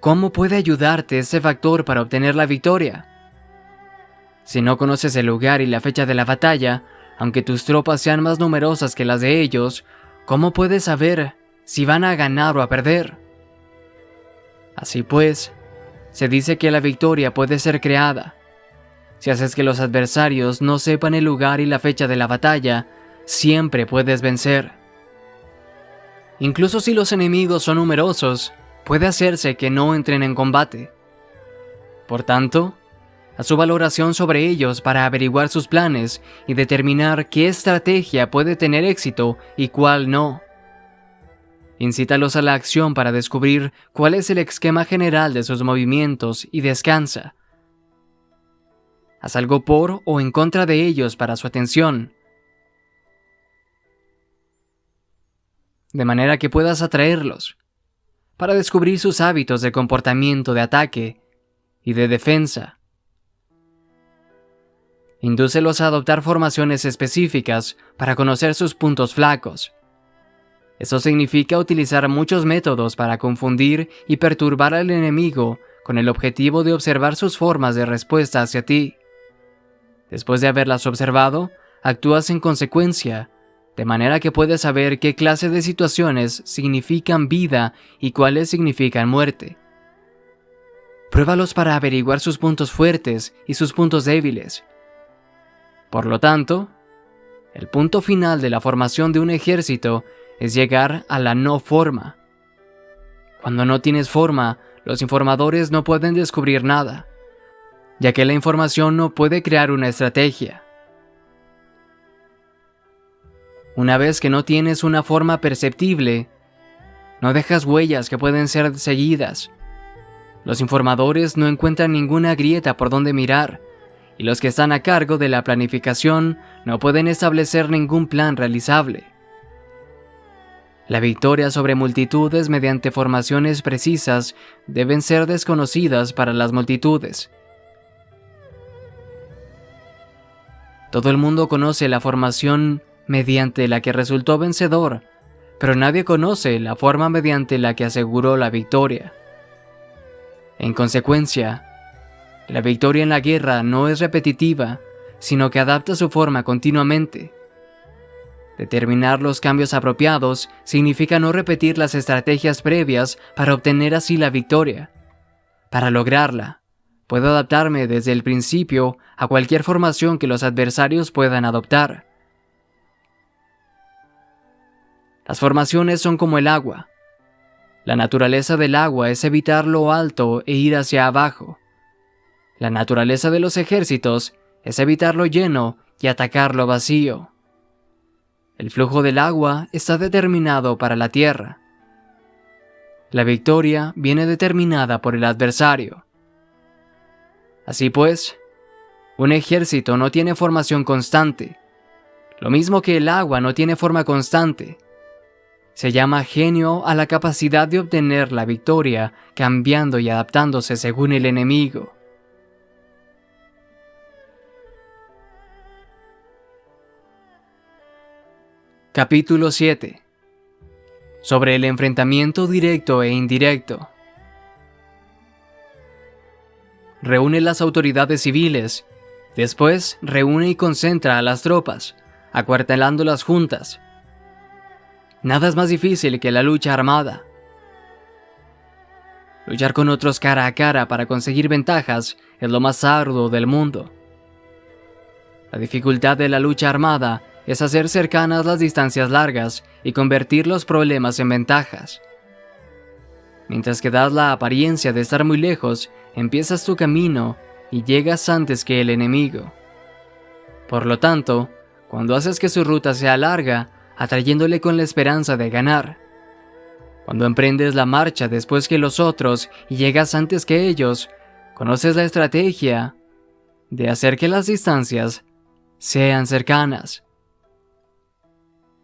¿cómo puede ayudarte ese factor para obtener la victoria? Si no conoces el lugar y la fecha de la batalla, aunque tus tropas sean más numerosas que las de ellos, ¿cómo puedes saber si van a ganar o a perder? Así pues, se dice que la victoria puede ser creada. Si haces que los adversarios no sepan el lugar y la fecha de la batalla, siempre puedes vencer. Incluso si los enemigos son numerosos, puede hacerse que no entren en combate. Por tanto, haz su valoración sobre ellos para averiguar sus planes y determinar qué estrategia puede tener éxito y cuál no. Incítalos a la acción para descubrir cuál es el esquema general de sus movimientos y descansa. Haz algo por o en contra de ellos para su atención, de manera que puedas atraerlos, para descubrir sus hábitos de comportamiento de ataque y de defensa. Indúcelos a adoptar formaciones específicas para conocer sus puntos flacos. Eso significa utilizar muchos métodos para confundir y perturbar al enemigo con el objetivo de observar sus formas de respuesta hacia ti. Después de haberlas observado, actúas en consecuencia, de manera que puedes saber qué clase de situaciones significan vida y cuáles significan muerte. Pruébalos para averiguar sus puntos fuertes y sus puntos débiles. Por lo tanto, el punto final de la formación de un ejército es llegar a la no forma. Cuando no tienes forma, los informadores no pueden descubrir nada, ya que la información no puede crear una estrategia. Una vez que no tienes una forma perceptible, no dejas huellas que pueden ser seguidas. Los informadores no encuentran ninguna grieta por donde mirar, y los que están a cargo de la planificación no pueden establecer ningún plan realizable. La victoria sobre multitudes mediante formaciones precisas deben ser desconocidas para las multitudes. Todo el mundo conoce la formación mediante la que resultó vencedor, pero nadie conoce la forma mediante la que aseguró la victoria. En consecuencia, la victoria en la guerra no es repetitiva, sino que adapta su forma continuamente. Determinar los cambios apropiados significa no repetir las estrategias previas para obtener así la victoria. Para lograrla, puedo adaptarme desde el principio a cualquier formación que los adversarios puedan adoptar. Las formaciones son como el agua. La naturaleza del agua es evitar lo alto e ir hacia abajo. La naturaleza de los ejércitos es evitar lo lleno y atacar lo vacío. El flujo del agua está determinado para la tierra. La victoria viene determinada por el adversario. Así pues, un ejército no tiene formación constante, lo mismo que el agua no tiene forma constante. Se llama genio a la capacidad de obtener la victoria cambiando y adaptándose según el enemigo. Capítulo 7. Sobre el enfrentamiento directo e indirecto. Reúne las autoridades civiles, después reúne y concentra a las tropas, acuartelándolas juntas. Nada es más difícil que la lucha armada. Luchar con otros cara a cara para conseguir ventajas es lo más arduo del mundo. La dificultad de la lucha armada es hacer cercanas las distancias largas y convertir los problemas en ventajas. Mientras que das la apariencia de estar muy lejos, empiezas tu camino y llegas antes que el enemigo. Por lo tanto, cuando haces que su ruta sea larga, atrayéndole con la esperanza de ganar. Cuando emprendes la marcha después que los otros y llegas antes que ellos, conoces la estrategia de hacer que las distancias sean cercanas.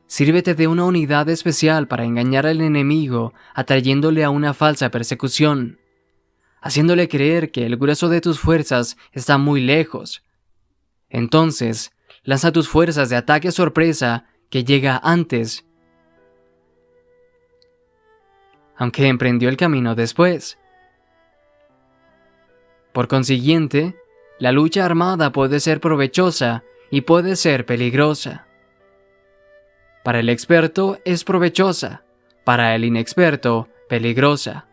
Sírvete de una unidad especial para engañar al enemigo, atrayéndole a una falsa persecución, haciéndole creer que el grueso de tus fuerzas está muy lejos. Entonces, lanza tus fuerzas de ataque sorpresa que llega antes, aunque emprendió el camino después. Por consiguiente, la lucha armada puede ser provechosa y puede ser peligrosa. Para el experto es provechosa, para el inexperto, peligrosa.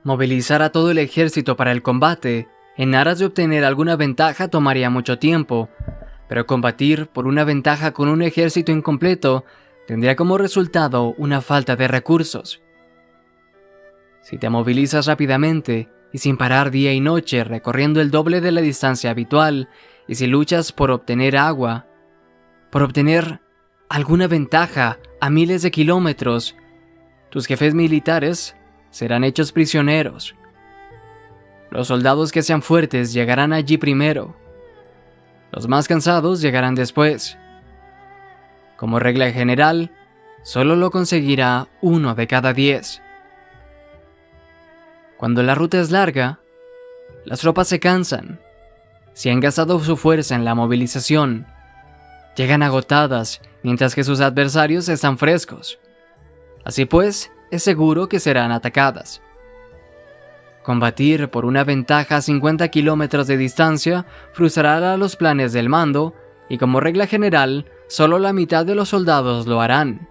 Movilizar a todo el ejército para el combate, en aras de obtener alguna ventaja, tomaría mucho tiempo, pero combatir por una ventaja con un ejército incompleto tendría como resultado una falta de recursos. Si te movilizas rápidamente y sin parar día y noche, recorriendo el doble de la distancia habitual, y si luchas por obtener agua, por obtener alguna ventaja a miles de kilómetros, tus jefes militares serán hechos prisioneros. Los soldados que sean fuertes llegarán allí primero. Los más cansados llegarán después. Como regla general, solo lo conseguirá 1 de cada 10. Cuando la ruta es larga, las tropas se cansan. Si han gastado su fuerza en la movilización, llegan agotadas mientras que sus adversarios están frescos. Así pues, es seguro que serán atacadas. Combatir por una ventaja a 50 kilómetros de distancia frustrará los planes del mando y, como regla general, solo la mitad de los soldados lo harán.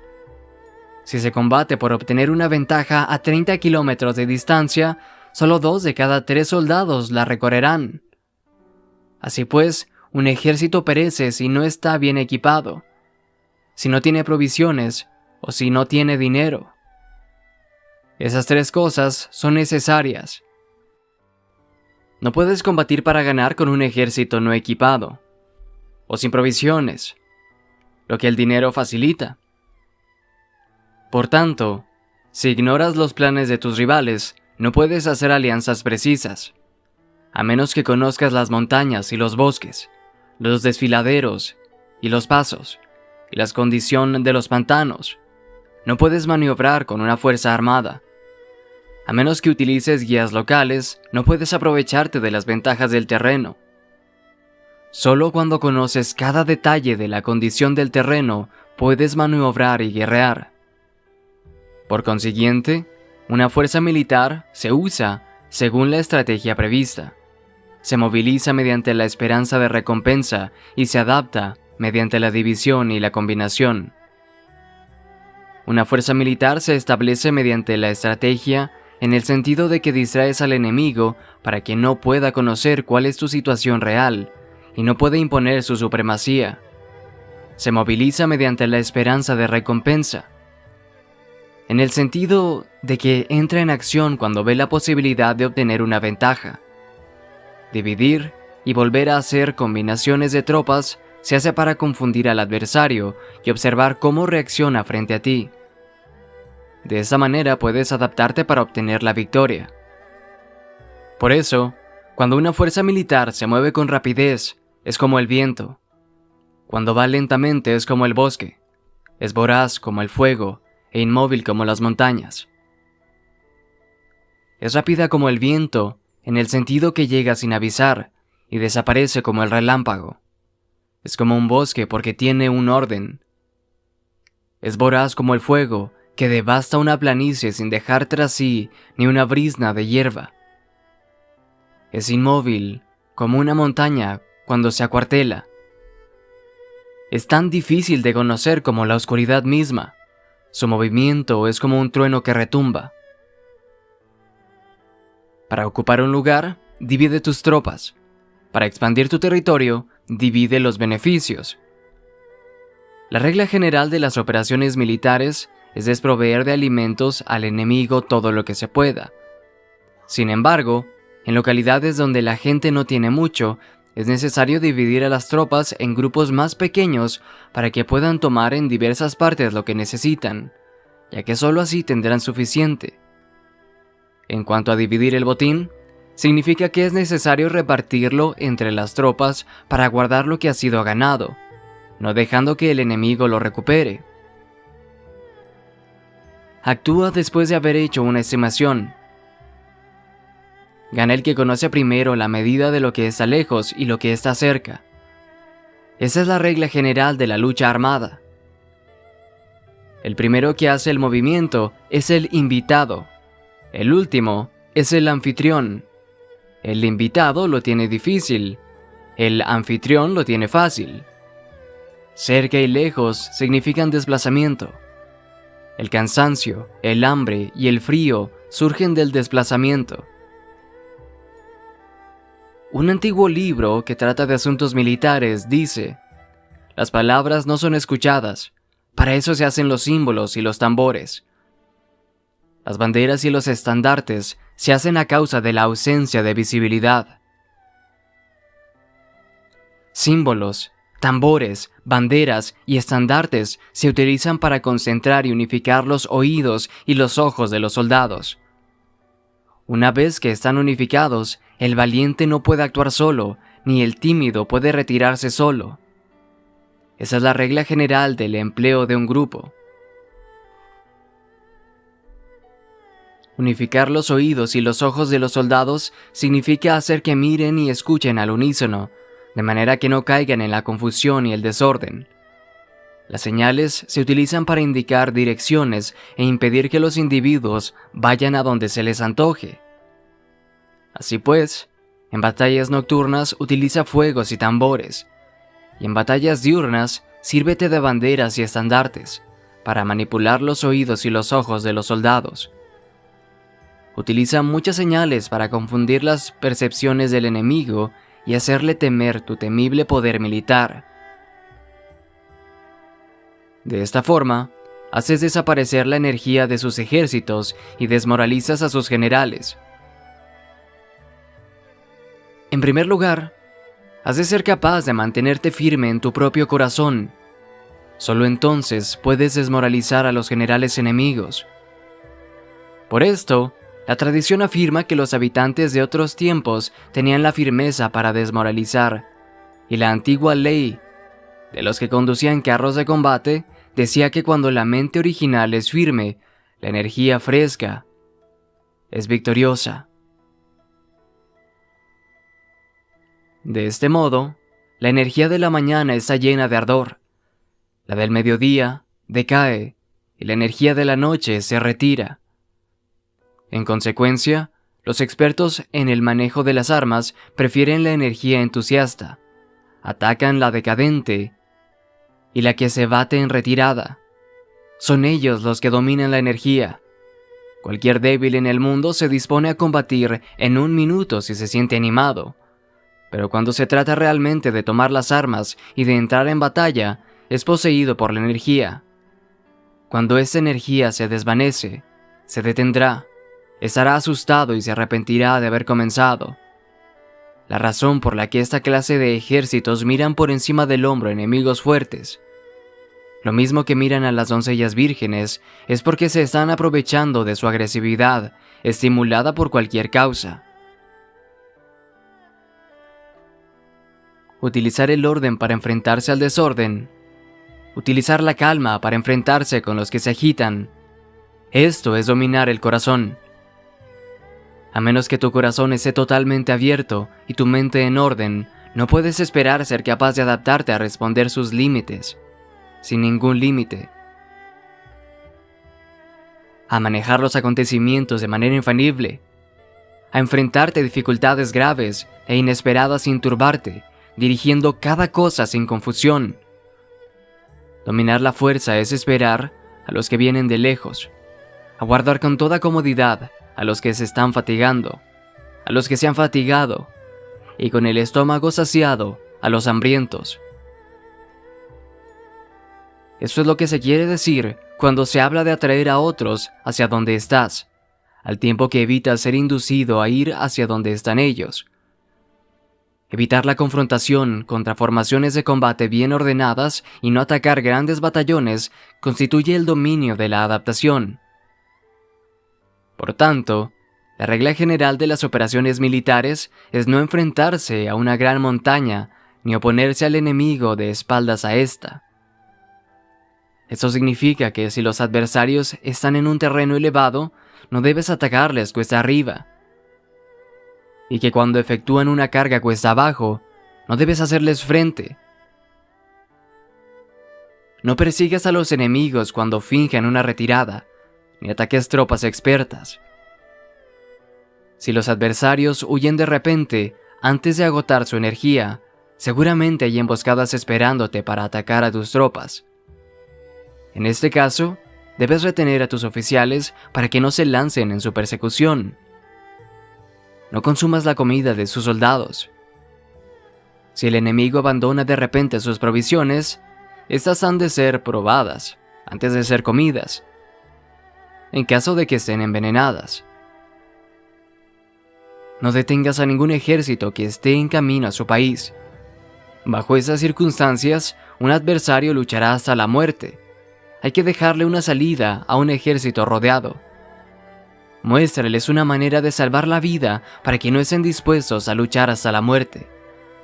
Si se combate por obtener una ventaja a 30 kilómetros de distancia, solo 2 de cada 3 soldados la recorrerán. Así pues, un ejército perece si no está bien equipado, si no tiene provisiones o si no tiene dinero. Esas 3 cosas son necesarias. No puedes combatir para ganar con un ejército no equipado o sin provisiones, lo que el dinero facilita. Por tanto, si ignoras los planes de tus rivales, no puedes hacer alianzas precisas, a menos que conozcas las montañas y los bosques, los desfiladeros y los pasos, y las condiciones de los pantanos. No puedes maniobrar con una fuerza armada. A menos que utilices guías locales, no puedes aprovecharte de las ventajas del terreno. Solo cuando conoces cada detalle de la condición del terreno, puedes maniobrar y guerrear. Por consiguiente, una fuerza militar se usa según la estrategia prevista, se moviliza mediante la esperanza de recompensa y se adapta mediante la división y la combinación. Una fuerza militar se establece mediante la estrategia en el sentido de que distraes al enemigo para que no pueda conocer cuál es tu situación real y no puede imponer su supremacía. Se moviliza mediante la esperanza de recompensa, en el sentido de que entra en acción cuando ve la posibilidad de obtener una ventaja. Dividir y volver a hacer combinaciones de tropas se hace para confundir al adversario y observar cómo reacciona frente a ti. De esa manera puedes adaptarte para obtener la victoria. Por eso, cuando una fuerza militar se mueve con rapidez, es como el viento. Cuando va lentamente es como el bosque. Es voraz como el fuego e inmóvil como las montañas. Es rápida como el viento, en el sentido que llega sin avisar y desaparece como el relámpago. Es como un bosque porque tiene un orden. Es voraz como el fuego que devasta una planicie sin dejar tras sí ni una brizna de hierba. Es inmóvil como una montaña cuando se acuartela. Es tan difícil de conocer como la oscuridad misma. Su movimiento es como un trueno que retumba. Para ocupar un lugar, divide tus tropas. Para expandir tu territorio, divide los beneficios. La regla general de las operaciones militares es desproveer de alimentos al enemigo todo lo que se pueda. Sin embargo, en localidades donde la gente no tiene mucho, es necesario dividir a las tropas en grupos más pequeños para que puedan tomar en diversas partes lo que necesitan, ya que solo así tendrán suficiente. En cuanto a dividir el botín, significa que es necesario repartirlo entre las tropas para guardar lo que ha sido ganado, no dejando que el enemigo lo recupere. Actúa después de haber hecho una estimación. Gana el que conoce primero la medida de lo que está lejos y lo que está cerca. Esa es la regla general de la lucha armada. El primero que hace el movimiento es el invitado. El último es el anfitrión. El invitado lo tiene difícil. El anfitrión lo tiene fácil. Cerca y lejos significan desplazamiento. El cansancio, el hambre y el frío surgen del desplazamiento. Un antiguo libro que trata de asuntos militares dice: las palabras no son escuchadas, para eso se hacen los símbolos y los tambores. Las banderas y los estandartes se hacen a causa de la ausencia de visibilidad. Símbolos, tambores, banderas y estandartes se utilizan para concentrar y unificar los oídos y los ojos de los soldados. Una vez que están unificados, el valiente no puede actuar solo, ni el tímido puede retirarse solo. Esa es la regla general del empleo de un grupo. Unificar los oídos y los ojos de los soldados significa hacer que miren y escuchen al unísono, de manera que no caigan en la confusión y el desorden. Las señales se utilizan para indicar direcciones e impedir que los individuos vayan a donde se les antoje. Así pues, en batallas nocturnas utiliza fuegos y tambores, y en batallas diurnas sírvete de banderas y estandartes para manipular los oídos y los ojos de los soldados. Utiliza muchas señales para confundir las percepciones del enemigo y hacerle temer tu temible poder militar. De esta forma, haces desaparecer la energía de sus ejércitos y desmoralizas a sus generales. En primer lugar, has de ser capaz de mantenerte firme en tu propio corazón. Solo entonces puedes desmoralizar a los generales enemigos. Por esto, la tradición afirma que los habitantes de otros tiempos tenían la firmeza para desmoralizar, y la antigua ley de los que conducían carros de combate decía que cuando la mente original es firme, la energía fresca es victoriosa. De este modo, la energía de la mañana está llena de ardor, la del mediodía decae y la energía de la noche se retira. En consecuencia, los expertos en el manejo de las armas prefieren la energía entusiasta, atacan la decadente y la que se bate en retirada. Son ellos los que dominan la energía. Cualquier débil en el mundo se dispone a combatir en un minuto si se siente animado, pero cuando se trata realmente de tomar las armas y de entrar en batalla, es poseído por la energía. Cuando esta energía se desvanece, se detendrá, estará asustado y se arrepentirá de haber comenzado. La razón por la que esta clase de ejércitos miran por encima del hombro enemigos fuertes, lo mismo que miran a las doncellas vírgenes, es porque se están aprovechando de su agresividad, estimulada por cualquier causa. Utilizar el orden para enfrentarse al desorden. Utilizar la calma para enfrentarse con los que se agitan. Esto es dominar el corazón. A menos que tu corazón esté totalmente abierto y tu mente en orden, no puedes esperar ser capaz de adaptarte a responder sus límites, sin ningún límite. A manejar los acontecimientos de manera infalible, a enfrentarte a dificultades graves e inesperadas sin turbarte, dirigiendo cada cosa sin confusión. Dominar la fuerza es esperar a los que vienen de lejos, aguardar con toda comodidad a los que se están fatigando, a los que se han fatigado, y con el estómago saciado a los hambrientos. Eso es lo que se quiere decir cuando se habla de atraer a otros hacia donde estás, al tiempo que evitas ser inducido a ir hacia donde están ellos. Evitar la confrontación contra formaciones de combate bien ordenadas y no atacar grandes batallones constituye el dominio de la adaptación. Por tanto, la regla general de las operaciones militares es no enfrentarse a una gran montaña ni oponerse al enemigo de espaldas a esta. Esto significa que si los adversarios están en un terreno elevado, no debes atacarles cuesta arriba, y que cuando efectúan una carga cuesta abajo, no debes hacerles frente. No persigas a los enemigos cuando finjan una retirada, ni ataques tropas expertas. Si los adversarios huyen de repente antes de agotar su energía, seguramente hay emboscadas esperándote para atacar a tus tropas. En este caso, debes retener a tus oficiales para que no se lancen en su persecución. No consumas la comida de sus soldados. Si el enemigo abandona de repente sus provisiones, estas han de ser probadas antes de ser comidas, en caso de que estén envenenadas. No detengas a ningún ejército que esté en camino a su país. Bajo esas circunstancias, un adversario luchará hasta la muerte. Hay que dejarle una salida a un ejército rodeado. Muéstrales una manera de salvar la vida para que no estén dispuestos a luchar hasta la muerte,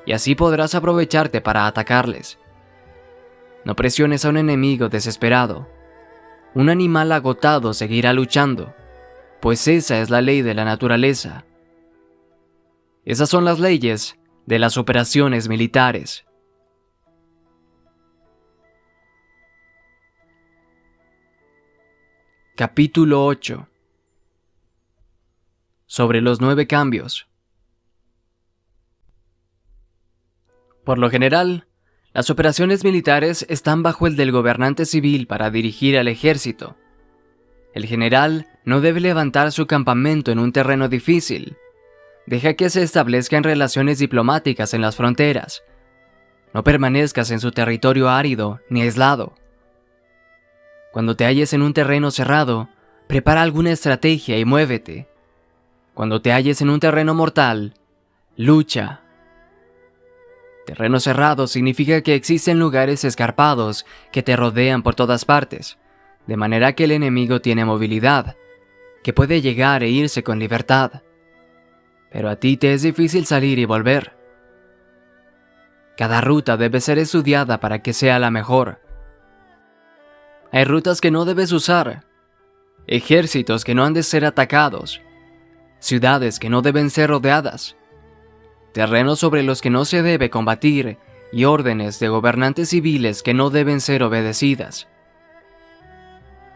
y así podrás aprovecharte para atacarles. No presiones a un enemigo desesperado. Un animal agotado seguirá luchando, pues esa es la ley de la naturaleza. Esas son las leyes de las operaciones militares. Capítulo 8. Sobre los 9 cambios. Por lo general, las operaciones militares están bajo el del gobernante civil para dirigir al ejército. El general no debe levantar su campamento en un terreno difícil. Deja que se establezcan relaciones diplomáticas en las fronteras. No permanezcas en su territorio árido ni aislado. Cuando te halles en un terreno cerrado, prepara alguna estrategia y muévete. Cuando te halles en un terreno mortal, lucha. Terreno cerrado significa que existen lugares escarpados que te rodean por todas partes, de manera que el enemigo tiene movilidad, que puede llegar e irse con libertad. Pero a ti te es difícil salir y volver. Cada ruta debe ser estudiada para que sea la mejor. Hay rutas que no debes usar, ejércitos que no han de ser atacados, ciudades que no deben ser rodeadas, terrenos sobre los que no se debe combatir y órdenes de gobernantes civiles que no deben ser obedecidas.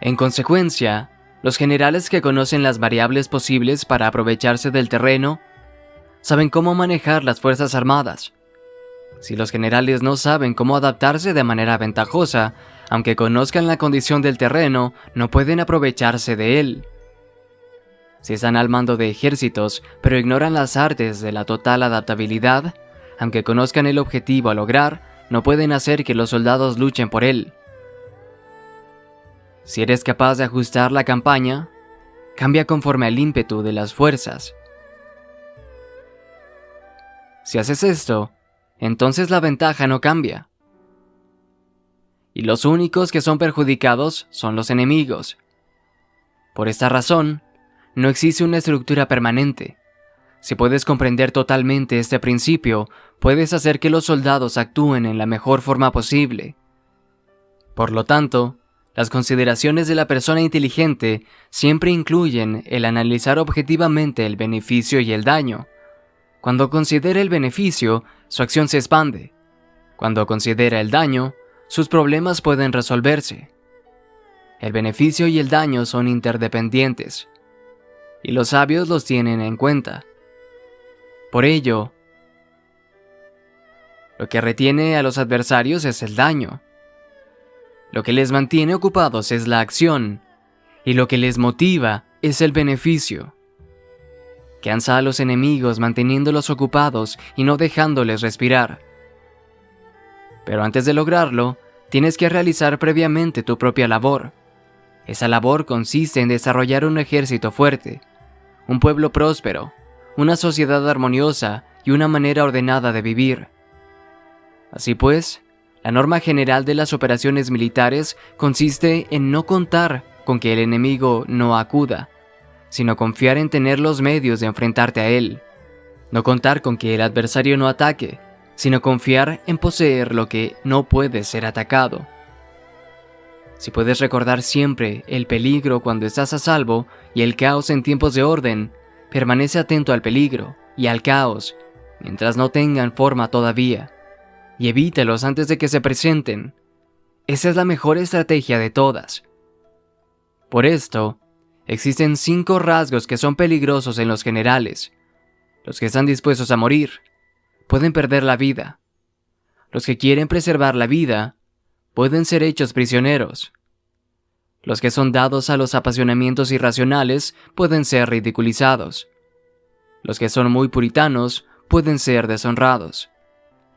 En consecuencia, los generales que conocen las variables posibles para aprovecharse del terreno saben cómo manejar las fuerzas armadas. Si los generales no saben cómo adaptarse de manera ventajosa, aunque conozcan la condición del terreno, no pueden aprovecharse de él. Si están al mando de ejércitos, pero ignoran las artes de la total adaptabilidad, aunque conozcan el objetivo a lograr, no pueden hacer que los soldados luchen por él. Si eres capaz de ajustar la campaña, cambia conforme al ímpetu de las fuerzas. Si haces esto, entonces la ventaja no cambia. Y los únicos que son perjudicados son los enemigos. Por esta razón, no existe una estructura permanente. Si puedes comprender totalmente este principio, puedes hacer que los soldados actúen en la mejor forma posible. Por lo tanto, Las consideraciones de la persona inteligente siempre incluyen el analizar objetivamente el beneficio y el daño. Cuando considera el beneficio, su acción se expande. Cuando considera el daño, sus problemas pueden resolverse. El beneficio y el daño son interdependientes, y los sabios los tienen en cuenta. Por ello, lo que retiene a los adversarios es el daño. Lo que les mantiene ocupados es la acción, y lo que les motiva es el beneficio. Cansa a los enemigos manteniéndolos ocupados y no dejándoles respirar. Pero antes de lograrlo, tienes que realizar previamente tu propia labor. Esa labor consiste en desarrollar un ejército fuerte, un pueblo próspero, una sociedad armoniosa y una manera ordenada de vivir. Así pues, la norma general de las operaciones militares consiste en no contar con que el enemigo no acuda, sino confiar en tener los medios de enfrentarte a él. No contar con que el adversario no ataque, sino confiar en poseer lo que no puede ser atacado. Si puedes recordar siempre el peligro cuando estás a salvo y el caos en tiempos de orden, permanece atento al peligro y al caos mientras no tengan forma todavía, y evítalos antes de que se presenten. Esa es la mejor estrategia de todas. Por esto, existen 5 rasgos que son peligrosos en los generales. Los que están dispuestos a morir pueden perder la vida. Los que quieren preservar la vida pueden ser hechos prisioneros. Los que son dados a los apasionamientos irracionales pueden ser ridiculizados. Los que son muy puritanos pueden ser deshonrados.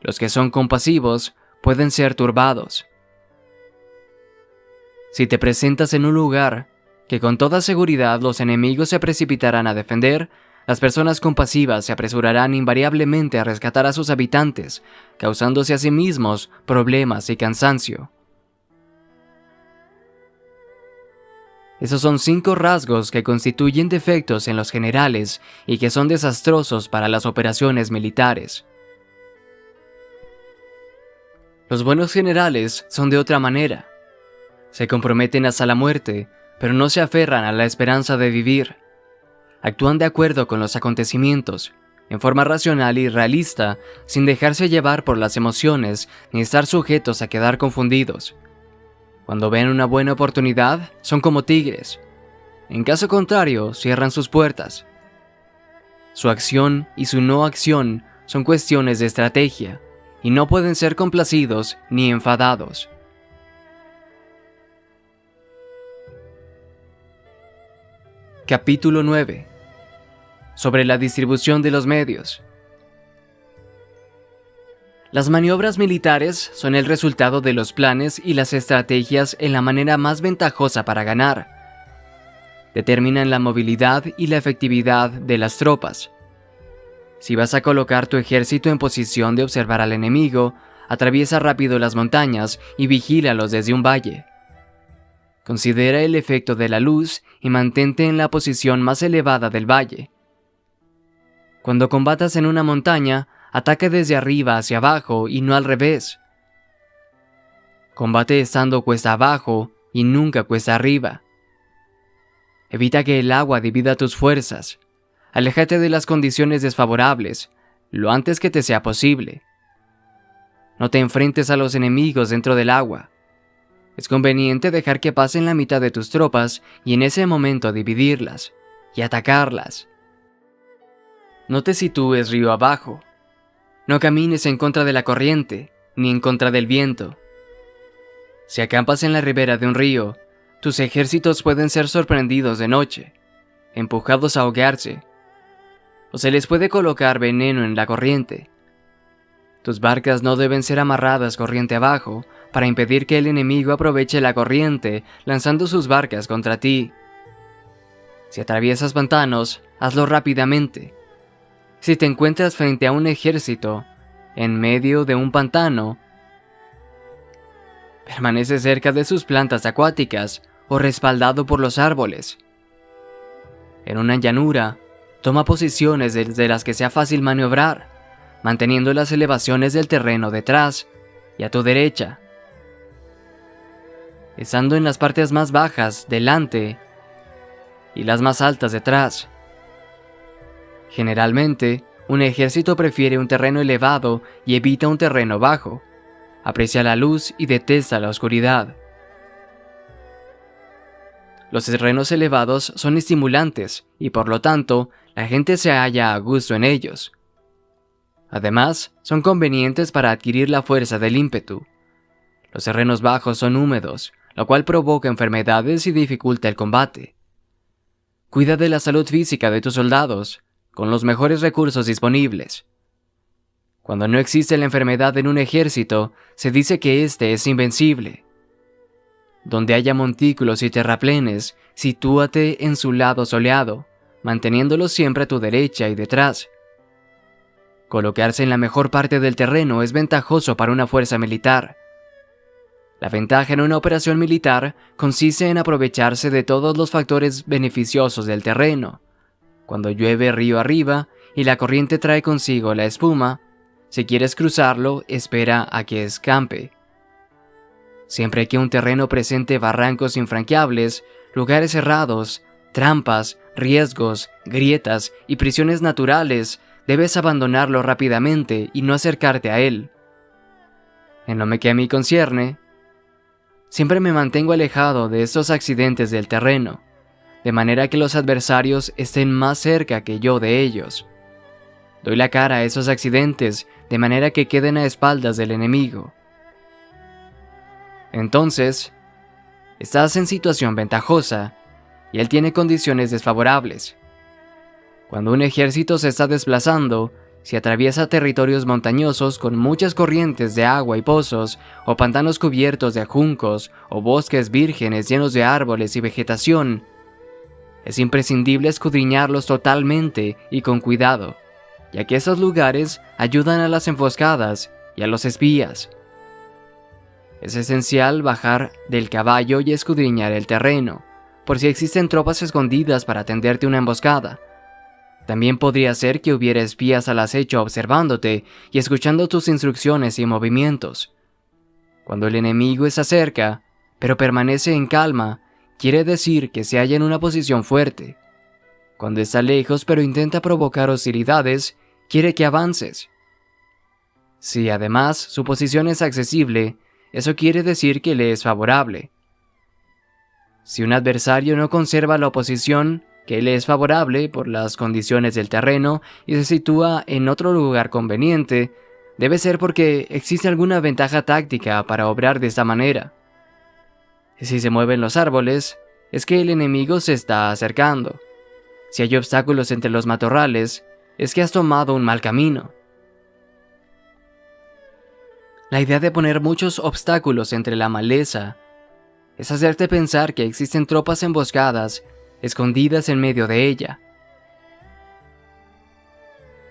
Los que son compasivos pueden ser turbados. Si te presentas en un lugar que con toda seguridad los enemigos se precipitarán a defender, las personas compasivas se apresurarán invariablemente a rescatar a sus habitantes, causándose a sí mismos problemas y cansancio. Esos son 5 rasgos que constituyen defectos en los generales y que son desastrosos para las operaciones militares. Los buenos generales son de otra manera. Se comprometen hasta la muerte, pero no se aferran a la esperanza de vivir. Actúan de acuerdo con los acontecimientos, en forma racional y realista, sin dejarse llevar por las emociones ni estar sujetos a quedar confundidos. Cuando ven una buena oportunidad, son como tigres. En caso contrario, cierran sus puertas. Su acción y su no acción son cuestiones de estrategia, y no pueden ser complacidos ni enfadados. Capítulo 9. Sobre la distribución de los medios. Las maniobras militares son el resultado de los planes y las estrategias en la manera más ventajosa para ganar. Determinan la movilidad y la efectividad de las tropas. Si vas a colocar tu ejército en posición de observar al enemigo, atraviesa rápido las montañas y vigílalos desde un valle. Considera el efecto de la luz y mantente en la posición más elevada del valle. Cuando combatas en una montaña, ataca desde arriba hacia abajo y no al revés. Combate estando cuesta abajo y nunca cuesta arriba. Evita que el agua divida tus fuerzas. Aléjate de las condiciones desfavorables, lo antes que te sea posible. No te enfrentes a los enemigos dentro del agua. Es conveniente dejar que pasen la mitad de tus tropas y en ese momento dividirlas y atacarlas. No te sitúes río abajo. No camines en contra de la corriente, ni en contra del viento. Si acampas en la ribera de un río, tus ejércitos pueden ser sorprendidos de noche, empujados a ahogarse, o se les puede colocar veneno en la corriente. Tus barcas no deben ser amarradas corriente abajo para impedir que el enemigo aproveche la corriente lanzando sus barcas contra ti. Si atraviesas pantanos, hazlo rápidamente. Si te encuentras frente a un ejército en medio de un pantano, permanece cerca de sus plantas acuáticas o respaldado por los árboles. En una llanura, toma posiciones desde las que sea fácil maniobrar, manteniendo las elevaciones del terreno detrás y a tu derecha. estando en las partes más bajas delante y las más altas detrás. Generalmente, un ejército prefiere un terreno elevado y evita un terreno bajo. Aprecia la luz y detesta la oscuridad. Los terrenos elevados son estimulantes y por lo tanto, la gente se halla a gusto en ellos. Además, son convenientes para adquirir la fuerza del ímpetu. Los terrenos bajos son húmedos, lo cual provoca enfermedades y dificulta el combate. Cuida de la salud física de tus soldados, con los mejores recursos disponibles. Cuando no existe la enfermedad en un ejército, se dice que éste es invencible. Donde haya montículos y terraplenes, sitúate en su lado soleado, manteniéndolos siempre a tu derecha y detrás. Colocarse en la mejor parte del terreno es ventajoso para una fuerza militar. La ventaja en una operación militar consiste en aprovecharse de todos los factores beneficiosos del terreno. Cuando llueve río arriba y la corriente trae consigo la espuma, si quieres cruzarlo, espera a que escampe. Siempre que un terreno presente barrancos infranqueables, lugares cerrados, trampas, riesgos, grietas y prisiones naturales, debes abandonarlo rápidamente y no acercarte a él. En lo que a mí concierne, siempre me mantengo alejado de estos accidentes del terreno, de manera que los adversarios estén más cerca que yo de ellos. Doy la cara a esos accidentes de manera que queden a espaldas del enemigo. Entonces, estás en situación ventajosa y él tiene condiciones desfavorables. Cuando un ejército se está desplazando, si atraviesa territorios montañosos con muchas corrientes de agua y pozos, o pantanos cubiertos de juncos, o bosques vírgenes llenos de árboles y vegetación, es imprescindible escudriñarlos totalmente y con cuidado, ya que esos lugares ayudan a las emboscadas y a los espías. Es esencial bajar del caballo y escudriñar el terreno, por si existen tropas escondidas para tenderte una emboscada. También podría ser que hubiera espías al acecho observándote y escuchando tus instrucciones y movimientos. Cuando el enemigo se acerca, pero permanece en calma, quiere decir que se halla en una posición fuerte. Cuando está lejos pero intenta provocar hostilidades, quiere que avances. Si además su posición es accesible, eso quiere decir que le es favorable. Si un adversario no conserva la oposición que le es favorable por las condiciones del terreno y se sitúa en otro lugar conveniente, debe ser porque existe alguna ventaja táctica para obrar de esta manera. Si se mueven los árboles, es que el enemigo se está acercando. Si hay obstáculos entre los matorrales, es que has tomado un mal camino. La idea de poner muchos obstáculos entre la maleza es hacerte pensar que existen tropas emboscadas escondidas en medio de ella.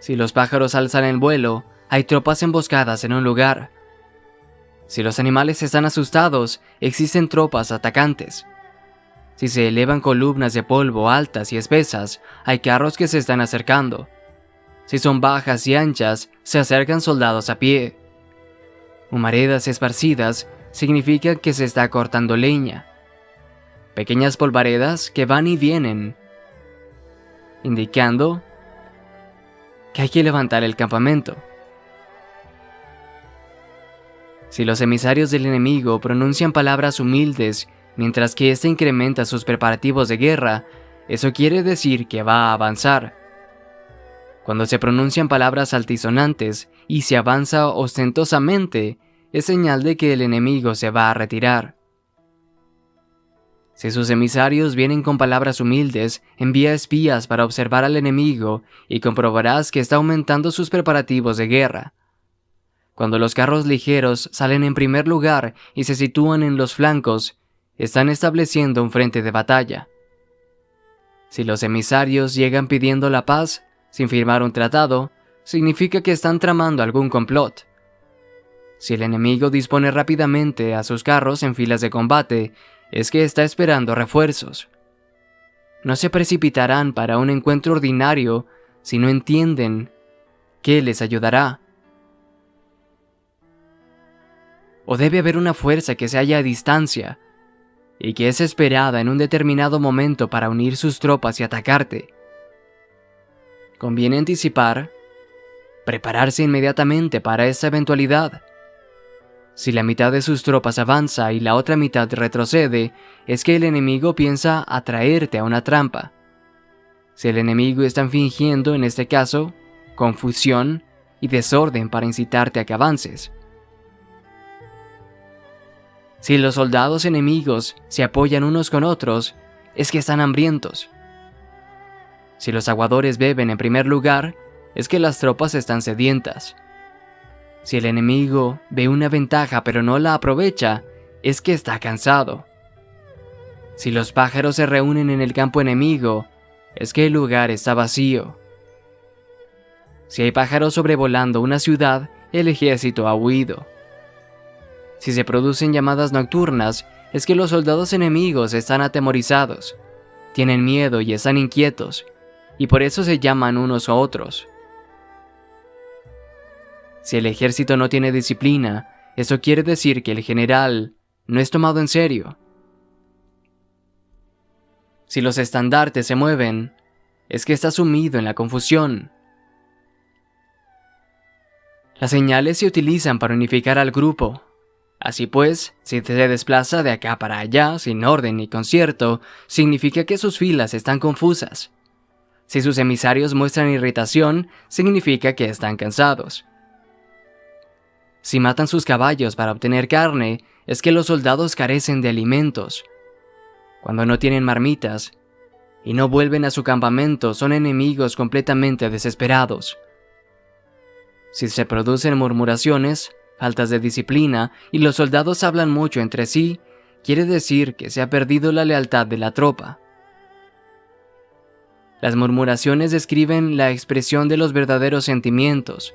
Si los pájaros alzan el vuelo, hay tropas emboscadas en un lugar. Si los animales están asustados, existen tropas atacantes. Si se elevan columnas de polvo altas y espesas, hay carros que se están acercando. Si son bajas y anchas, se acercan soldados a pie. Humaredas esparcidas significa que se está cortando leña. Pequeñas polvaredas que van y vienen, indicando que hay que levantar el campamento. Si los emisarios del enemigo pronuncian palabras humildes mientras que éste incrementa sus preparativos de guerra, eso quiere decir que va a avanzar. Cuando se pronuncian palabras altisonantes y se avanza ostentosamente, es señal de que el enemigo se va a retirar. Si sus emisarios vienen con palabras humildes, envía espías para observar al enemigo y comprobarás que está aumentando sus preparativos de guerra. Cuando los carros ligeros salen en primer lugar y se sitúan en los flancos, están estableciendo un frente de batalla. Si los emisarios llegan pidiendo la paz, sin firmar un tratado, significa que están tramando algún complot. Si el enemigo dispone rápidamente a sus carros en filas de combate, es que está esperando refuerzos. No se precipitarán para un encuentro ordinario si no entienden qué les ayudará. O debe haber una fuerza que se halla a distancia, y que es esperada en un determinado momento para unir sus tropas y atacarte. Conviene prepararse inmediatamente para esa eventualidad. Si la mitad de sus tropas avanza y la otra mitad retrocede, es que el enemigo piensa atraerte a una trampa. Si el enemigo está fingiendo, en este caso, confusión y desorden para incitarte a que avances. Si los soldados enemigos se apoyan unos con otros, es que están hambrientos. Si los aguadores beben en primer lugar, es que las tropas están sedientas. Si el enemigo ve una ventaja pero no la aprovecha, es que está cansado. Si los pájaros se reúnen en el campo enemigo, es que el lugar está vacío. Si hay pájaros sobrevolando una ciudad, el ejército ha huido. Si se producen llamadas nocturnas, es que los soldados enemigos están atemorizados, tienen miedo y están inquietos, y por eso se llaman unos a otros. Si el ejército no tiene disciplina, eso quiere decir que el general no es tomado en serio. Si los estandartes se mueven, es que está sumido en la confusión. Las señales se utilizan para unificar al grupo. Así pues, si se desplaza de acá para allá sin orden ni concierto, significa que sus filas están confusas. Si sus emisarios muestran irritación, significa que están cansados. Si matan sus caballos para obtener carne, es que los soldados carecen de alimentos. Cuando no tienen marmitas y no vuelven a su campamento, son enemigos completamente desesperados. Si se producen murmuraciones, faltas de disciplina y los soldados hablan mucho entre sí, quiere decir que se ha perdido la lealtad de la tropa. Las murmuraciones describen la expresión de los verdaderos sentimientos.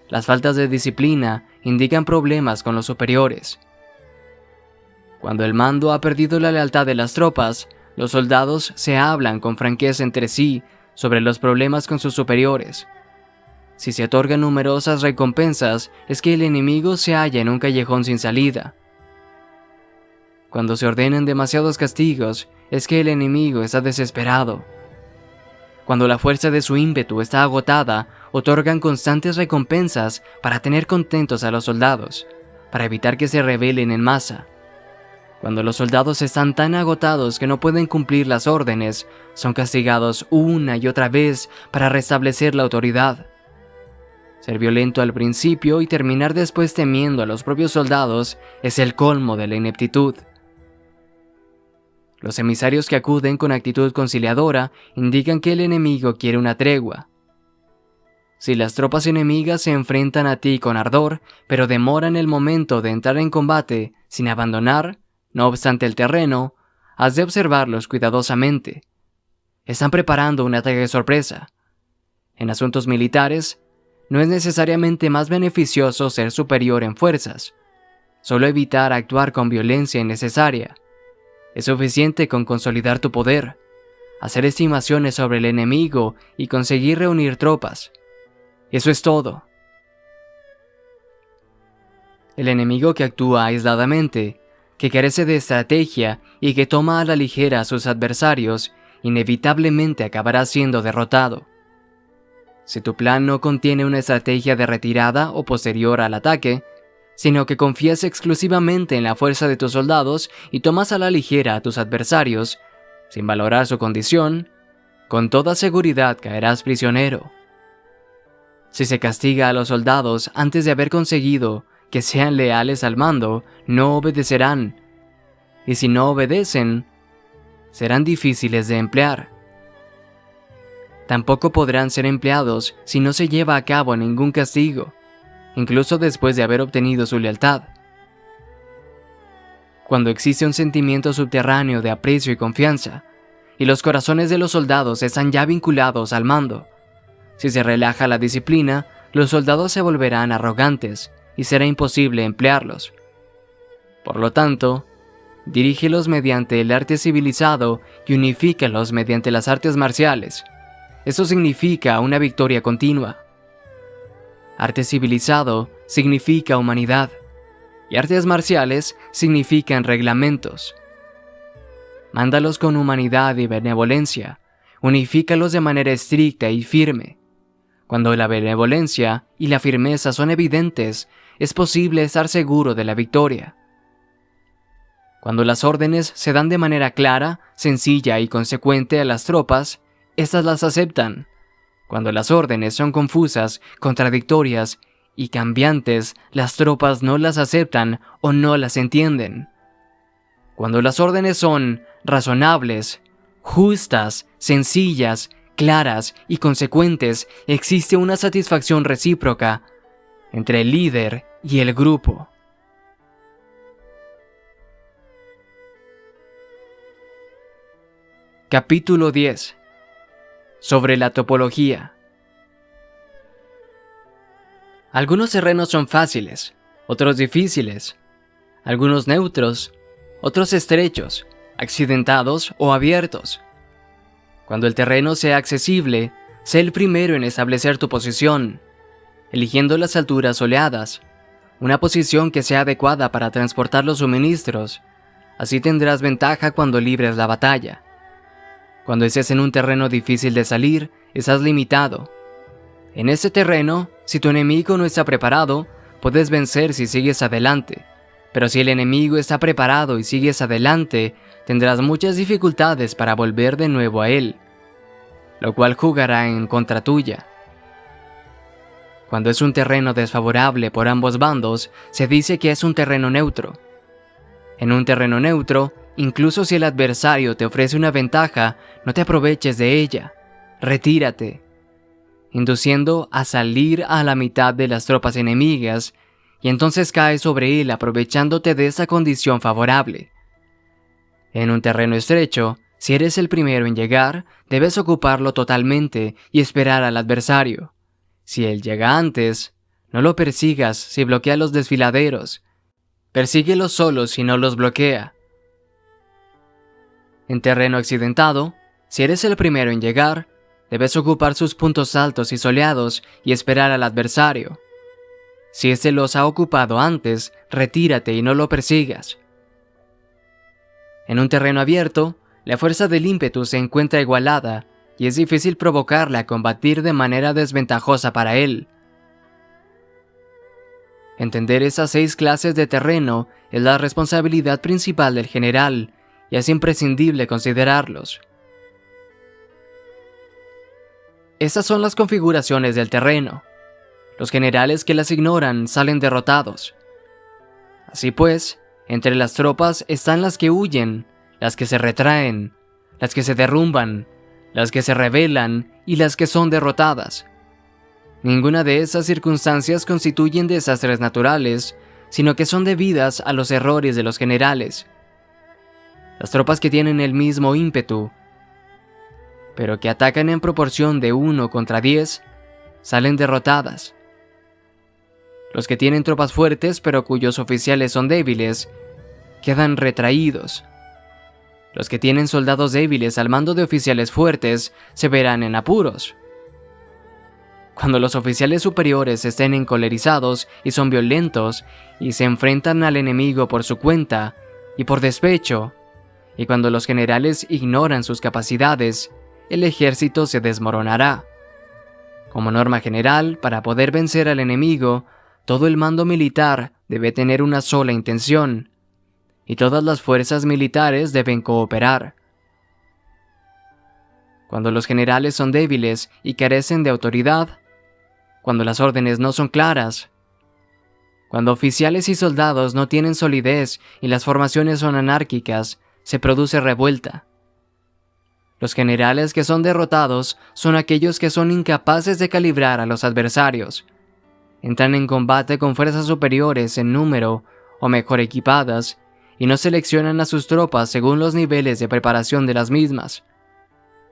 Las faltas de disciplina indican problemas con los superiores. Cuando el mando ha perdido la lealtad de las tropas, los soldados se hablan con franqueza entre sí sobre los problemas con sus superiores. Si se otorgan numerosas recompensas, es que el enemigo se halla en un callejón sin salida. Cuando se ordenan demasiados castigos, es que el enemigo está desesperado. Cuando la fuerza de su ímpetu está agotada, otorgan constantes recompensas para tener contentos a los soldados, para evitar que se rebelen en masa. Cuando los soldados están tan agotados que no pueden cumplir las órdenes, son castigados una y otra vez para restablecer la autoridad. Ser violento al principio y terminar después temiendo a los propios soldados es el colmo de la ineptitud. Los emisarios que acuden con actitud conciliadora indican que el enemigo quiere una tregua. Si las tropas enemigas se enfrentan a ti con ardor, pero demoran el momento de entrar en combate sin abandonar, no obstante el terreno, has de observarlos cuidadosamente. Están preparando un ataque sorpresa. En asuntos militares, no es necesariamente más beneficioso ser superior en fuerzas, solo evitar actuar con violencia innecesaria. Es suficiente con consolidar tu poder, hacer estimaciones sobre el enemigo y conseguir reunir tropas. Eso es todo. El enemigo que actúa aisladamente, que carece de estrategia y que toma a la ligera a sus adversarios, inevitablemente acabará siendo derrotado. Si tu plan no contiene una estrategia de retirada o posterior al ataque, sino que confías exclusivamente en la fuerza de tus soldados y tomas a la ligera a tus adversarios, sin valorar su condición, con toda seguridad caerás prisionero. Si se castiga a los soldados antes de haber conseguido que sean leales al mando, no obedecerán, y si no obedecen, serán difíciles de emplear. Tampoco podrán ser empleados si no se lleva a cabo ningún castigo, incluso después de haber obtenido su lealtad. Cuando existe un sentimiento subterráneo de aprecio y confianza, y los corazones de los soldados están ya vinculados al mando, si se relaja la disciplina, los soldados se volverán arrogantes y será imposible emplearlos. Por lo tanto, dirígelos mediante el arte civilizado y unifícalos mediante las artes marciales. Eso significa una victoria continua. Arte civilizado significa humanidad, y artes marciales significan reglamentos. Mándalos con humanidad y benevolencia. Unifícalos de manera estricta y firme. Cuando la benevolencia y la firmeza son evidentes, es posible estar seguro de la victoria. Cuando las órdenes se dan de manera clara, sencilla y consecuente a las tropas, éstas las aceptan. Cuando las órdenes son confusas, contradictorias y cambiantes, las tropas no las aceptan o no las entienden. Cuando las órdenes son razonables, justas, sencillas, claras y consecuentes, existe una satisfacción recíproca entre el líder y el grupo. Capítulo 10. Sobre la topología. Algunos terrenos son fáciles, otros difíciles, algunos neutros, otros estrechos, accidentados o abiertos. Cuando el terreno sea accesible, sé el primero en establecer tu posición, eligiendo las alturas soleadas, una posición que sea adecuada para transportar los suministros. Así tendrás ventaja cuando libres la batalla. Cuando estés en un terreno difícil de salir, estás limitado. En ese terreno, si tu enemigo no está preparado, puedes vencer si sigues adelante. Pero si el enemigo está preparado y sigues adelante, tendrás muchas dificultades para volver de nuevo a él, lo cual jugará en contra tuya. Cuando es un terreno desfavorable por ambos bandos, se dice que es un terreno neutro. En un terreno neutro, incluso si el adversario te ofrece una ventaja, no te aproveches de ella. Retírate, induciendo a salir a la mitad de las tropas enemigas, y entonces caes sobre él aprovechándote de esa condición favorable. En un terreno estrecho, si eres el primero en llegar, debes ocuparlo totalmente y esperar al adversario. Si él llega antes, no lo persigas si bloquea los desfiladeros. Persíguelos solo si no los bloquea. En terreno accidentado, si eres el primero en llegar, debes ocupar sus puntos altos y soleados y esperar al adversario. Si éste los ha ocupado antes, retírate y no lo persigas. En un terreno abierto, la fuerza del ímpetu se encuentra igualada y es difícil provocarla a combatir de manera desventajosa para él. Entender esas 6 clases de terreno es la responsabilidad principal del general, y es imprescindible considerarlos. Estas son las configuraciones del terreno. Los generales que las ignoran salen derrotados. Así pues, entre las tropas están las que huyen, las que se retraen, las que se derrumban, las que se rebelan y las que son derrotadas. Ninguna de esas circunstancias constituyen desastres naturales, sino que son debidas a los errores de los generales. Las tropas que tienen el mismo ímpetu, pero que atacan en proporción de 1 contra 10, salen derrotadas. Los que tienen tropas fuertes pero cuyos oficiales son débiles, quedan retraídos. Los que tienen soldados débiles al mando de oficiales fuertes se verán en apuros. Cuando los oficiales superiores estén encolerizados y son violentos y se enfrentan al enemigo por su cuenta y por despecho, y cuando los generales ignoran sus capacidades, el ejército se desmoronará. Como norma general, para poder vencer al enemigo, todo el mando militar debe tener una sola intención, y todas las fuerzas militares deben cooperar. Cuando los generales son débiles y carecen de autoridad, cuando las órdenes no son claras, cuando oficiales y soldados no tienen solidez y las formaciones son anárquicas, se produce revuelta. Los generales que son derrotados son aquellos que son incapaces de calibrar a los adversarios. Entran en combate con fuerzas superiores en número o mejor equipadas y no seleccionan a sus tropas según los niveles de preparación de las mismas.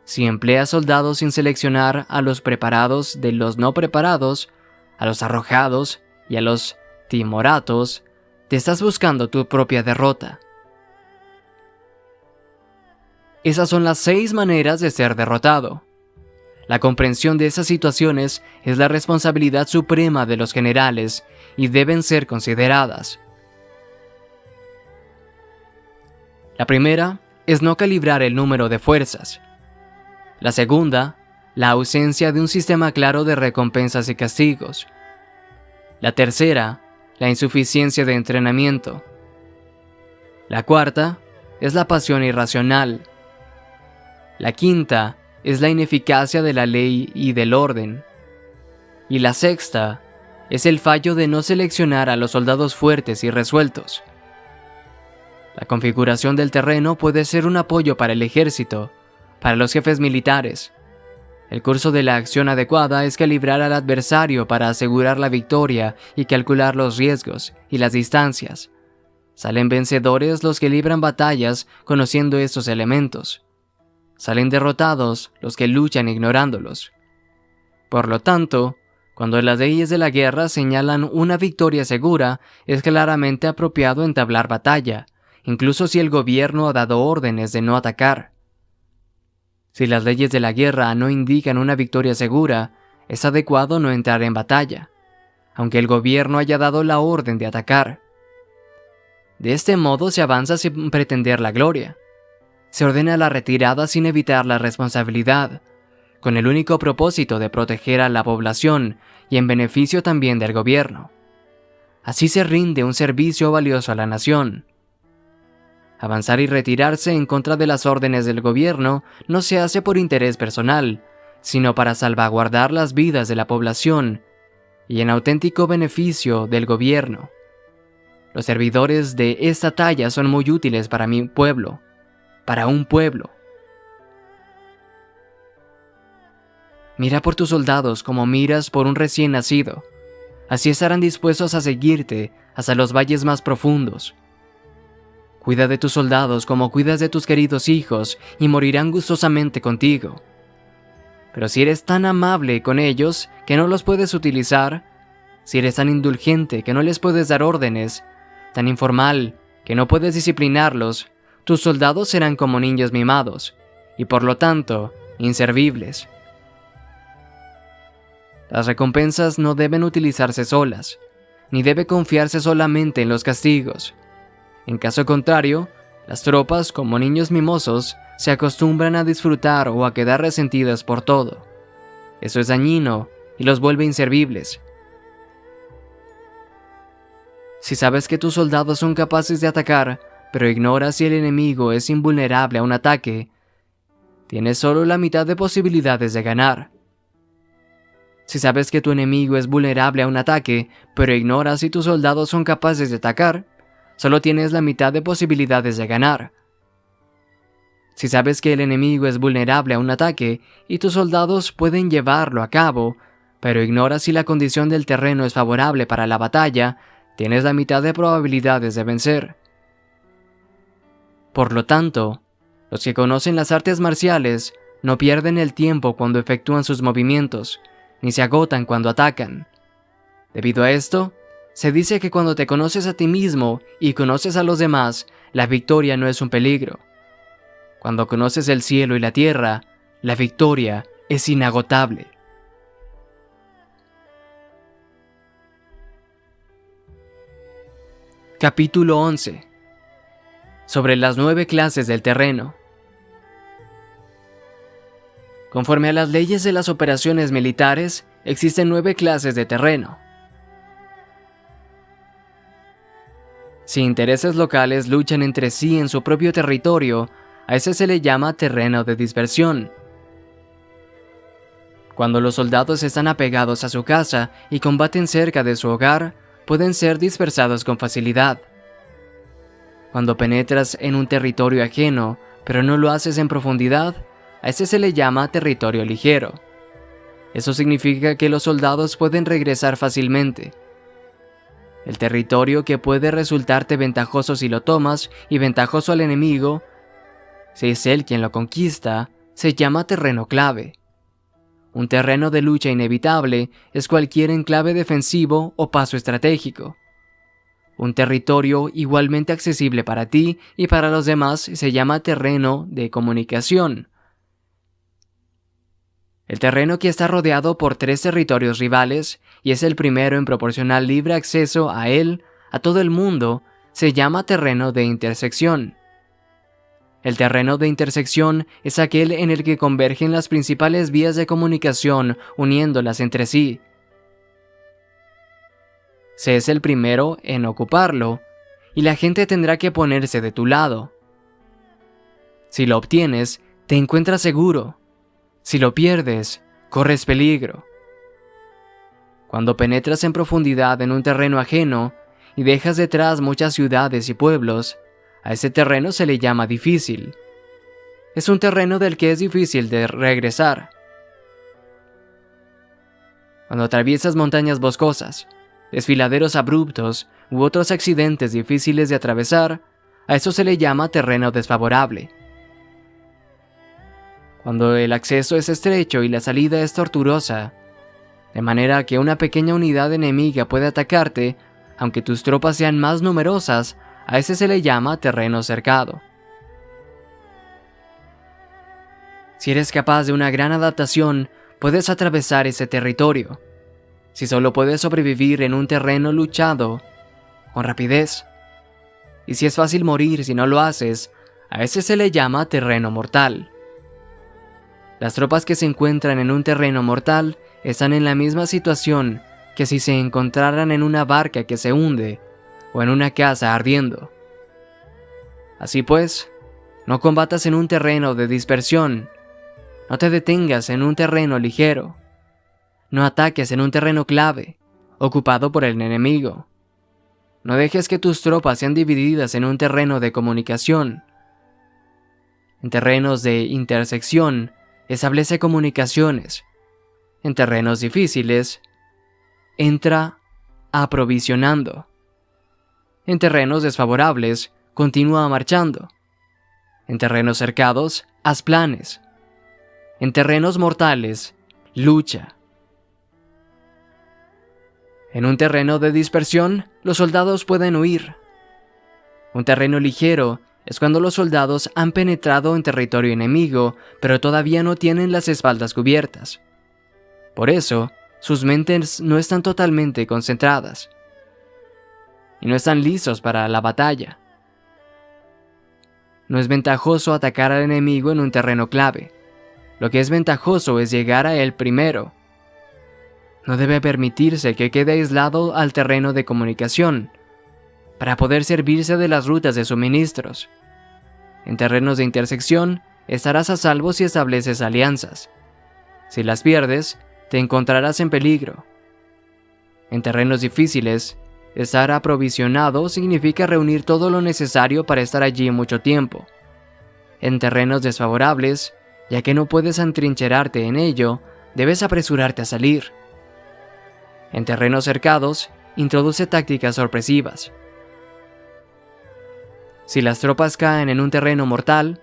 Si empleas soldados sin seleccionar a los preparados de los no preparados, a los arrojados y a los timoratos, te estás buscando tu propia derrota. Esas son las 6 maneras de ser derrotado. La comprensión de esas situaciones es la responsabilidad suprema de los generales y deben ser consideradas. La primera es no calibrar el número de fuerzas. La segunda, la ausencia de un sistema claro de recompensas y castigos. La tercera, la insuficiencia de entrenamiento. La cuarta, es la pasión irracional. La quinta, es la ineficacia de la ley y del orden. Y la sexta, es el fallo de no seleccionar a los soldados fuertes y resueltos. La configuración del terreno puede ser un apoyo para el ejército, para los jefes militares. El curso de la acción adecuada es calibrar al adversario para asegurar la victoria y calcular los riesgos y las distancias. Salen vencedores los que libran batallas conociendo estos elementos. Salen derrotados los que luchan ignorándolos. Por lo tanto, cuando las leyes de la guerra señalan una victoria segura, es claramente apropiado entablar batalla, incluso si el gobierno ha dado órdenes de no atacar. Si las leyes de la guerra no indican una victoria segura, es adecuado no entrar en batalla, aunque el gobierno haya dado la orden de atacar. De este modo se avanza sin pretender la gloria. Se ordena la retirada sin evitar la responsabilidad, con el único propósito de proteger a la población y en beneficio también del gobierno. Así se rinde un servicio valioso a la nación. Avanzar y retirarse en contra de las órdenes del gobierno no se hace por interés personal, sino para salvaguardar las vidas de la población y en auténtico beneficio del gobierno. Los servidores de esta talla son muy útiles para mi pueblo, para un pueblo. Mira por tus soldados como miras por un recién nacido. Así estarán dispuestos a seguirte hasta los valles más profundos. Cuida de tus soldados como cuidas de tus queridos hijos y morirán gustosamente contigo. Pero si eres tan amable con ellos que no los puedes utilizar, si eres tan indulgente que no les puedes dar órdenes, tan informal que no puedes disciplinarlos, tus soldados serán como niños mimados y por lo tanto inservibles. Las recompensas no deben utilizarse solas, ni debe confiarse solamente en los castigos. En caso contrario, las tropas, como niños mimosos, se acostumbran a disfrutar o a quedar resentidas por todo. Eso es dañino y los vuelve inservibles. Si sabes que tus soldados son capaces de atacar, pero ignoras si el enemigo es invulnerable a un ataque, tienes solo la mitad de posibilidades de ganar. Si sabes que tu enemigo es vulnerable a un ataque, pero ignoras si tus soldados son capaces de atacar, solo tienes la mitad de posibilidades de ganar. Si sabes que el enemigo es vulnerable a un ataque y tus soldados pueden llevarlo a cabo, pero ignoras si la condición del terreno es favorable para la batalla, tienes la mitad de probabilidades de vencer. Por lo tanto, los que conocen las artes marciales no pierden el tiempo cuando efectúan sus movimientos, ni se agotan cuando atacan. Debido a esto, se dice que cuando te conoces a ti mismo y conoces a los demás, la victoria no es un peligro. Cuando conoces el cielo y la tierra, la victoria es inagotable. Capítulo 11. Sobre las 9 clases del terreno. Conforme a las leyes de las operaciones militares, existen 9 clases de terreno. Si intereses locales luchan entre sí en su propio territorio, a ese se le llama terreno de dispersión. Cuando los soldados están apegados a su casa y combaten cerca de su hogar, pueden ser dispersados con facilidad. Cuando penetras en un territorio ajeno, pero no lo haces en profundidad, a ese se le llama territorio ligero. Eso significa que los soldados pueden regresar fácilmente. El territorio que puede resultarte ventajoso si lo tomas y ventajoso al enemigo, si es él quien lo conquista, se llama terreno clave. Un terreno de lucha inevitable es cualquier enclave defensivo o paso estratégico. Un territorio igualmente accesible para ti y para los demás se llama terreno de comunicación. El terreno que está rodeado por 3 territorios rivales y es el primero en proporcionar libre acceso a él a todo el mundo se llama terreno de intersección. El terreno de intersección es aquel en el que convergen las principales vías de comunicación uniéndolas entre sí. Se es el primero en ocuparlo, y la gente tendrá que ponerse de tu lado. Si lo obtienes, te encuentras seguro. Si lo pierdes, corres peligro. Cuando penetras en profundidad en un terreno ajeno y dejas detrás muchas ciudades y pueblos, a ese terreno se le llama difícil. Es un terreno del que es difícil de regresar. Cuando atraviesas montañas boscosas, desfiladeros abruptos u otros accidentes difíciles de atravesar, a eso se le llama terreno desfavorable. Cuando el acceso es estrecho y la salida es tortuosa, de manera que una pequeña unidad enemiga puede atacarte, aunque tus tropas sean más numerosas, a ese se le llama terreno cercado. Si eres capaz de una gran adaptación, puedes atravesar ese territorio. Si solo puedes sobrevivir en un terreno luchado, con rapidez. Y si es fácil morir si no lo haces, a ese se le llama terreno mortal. Las tropas que se encuentran en un terreno mortal están en la misma situación que si se encontraran en una barca que se hunde o en una casa ardiendo. Así pues, no combatas en un terreno de dispersión, no te detengas en un terreno ligero, no ataques en un terreno clave, ocupado por el enemigo. No dejes que tus tropas sean divididas en un terreno de comunicación. En terrenos de intersección, establece comunicaciones. En terrenos difíciles, entra aprovisionando. En terrenos desfavorables, continúa marchando. En terrenos cercados, haz planes. En terrenos mortales, lucha. En un terreno de dispersión, los soldados pueden huir. Un terreno ligero es cuando los soldados han penetrado en territorio enemigo, pero todavía no tienen las espaldas cubiertas. Por eso, sus mentes no están totalmente concentradas. Y no están listos para la batalla. No es ventajoso atacar al enemigo en un terreno clave. Lo que es ventajoso es llegar a él primero. No debe permitirse que quede aislado al terreno de comunicación, para poder servirse de las rutas de suministros. En terrenos de intersección, estarás a salvo si estableces alianzas. Si las pierdes, te encontrarás en peligro. En terrenos difíciles, estar aprovisionado significa reunir todo lo necesario para estar allí mucho tiempo. En terrenos desfavorables, ya que no puedes atrincherarte en ello, debes apresurarte a salir. En terrenos cercados, introduce tácticas sorpresivas. Si las tropas caen en un terreno mortal,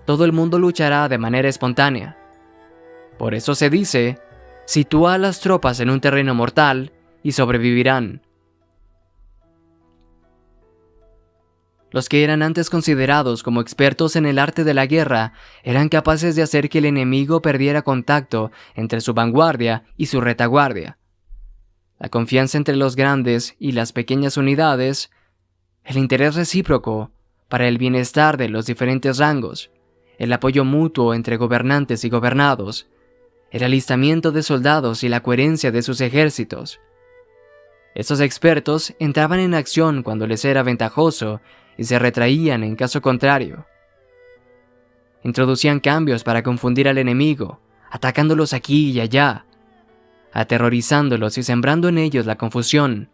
todo el mundo luchará de manera espontánea. Por eso se dice, sitúa a las tropas en un terreno mortal y sobrevivirán. Los que eran antes considerados como expertos en el arte de la guerra eran capaces de hacer que el enemigo perdiera contacto entre su vanguardia y su retaguardia. La confianza entre los grandes y las pequeñas unidades, el interés recíproco para el bienestar de los diferentes rangos, el apoyo mutuo entre gobernantes y gobernados, el alistamiento de soldados y la coherencia de sus ejércitos. Estos expertos entraban en acción cuando les era ventajoso y se retraían en caso contrario. Introducían cambios para confundir al enemigo, atacándolos aquí y allá, aterrorizándolos y sembrando en ellos la confusión,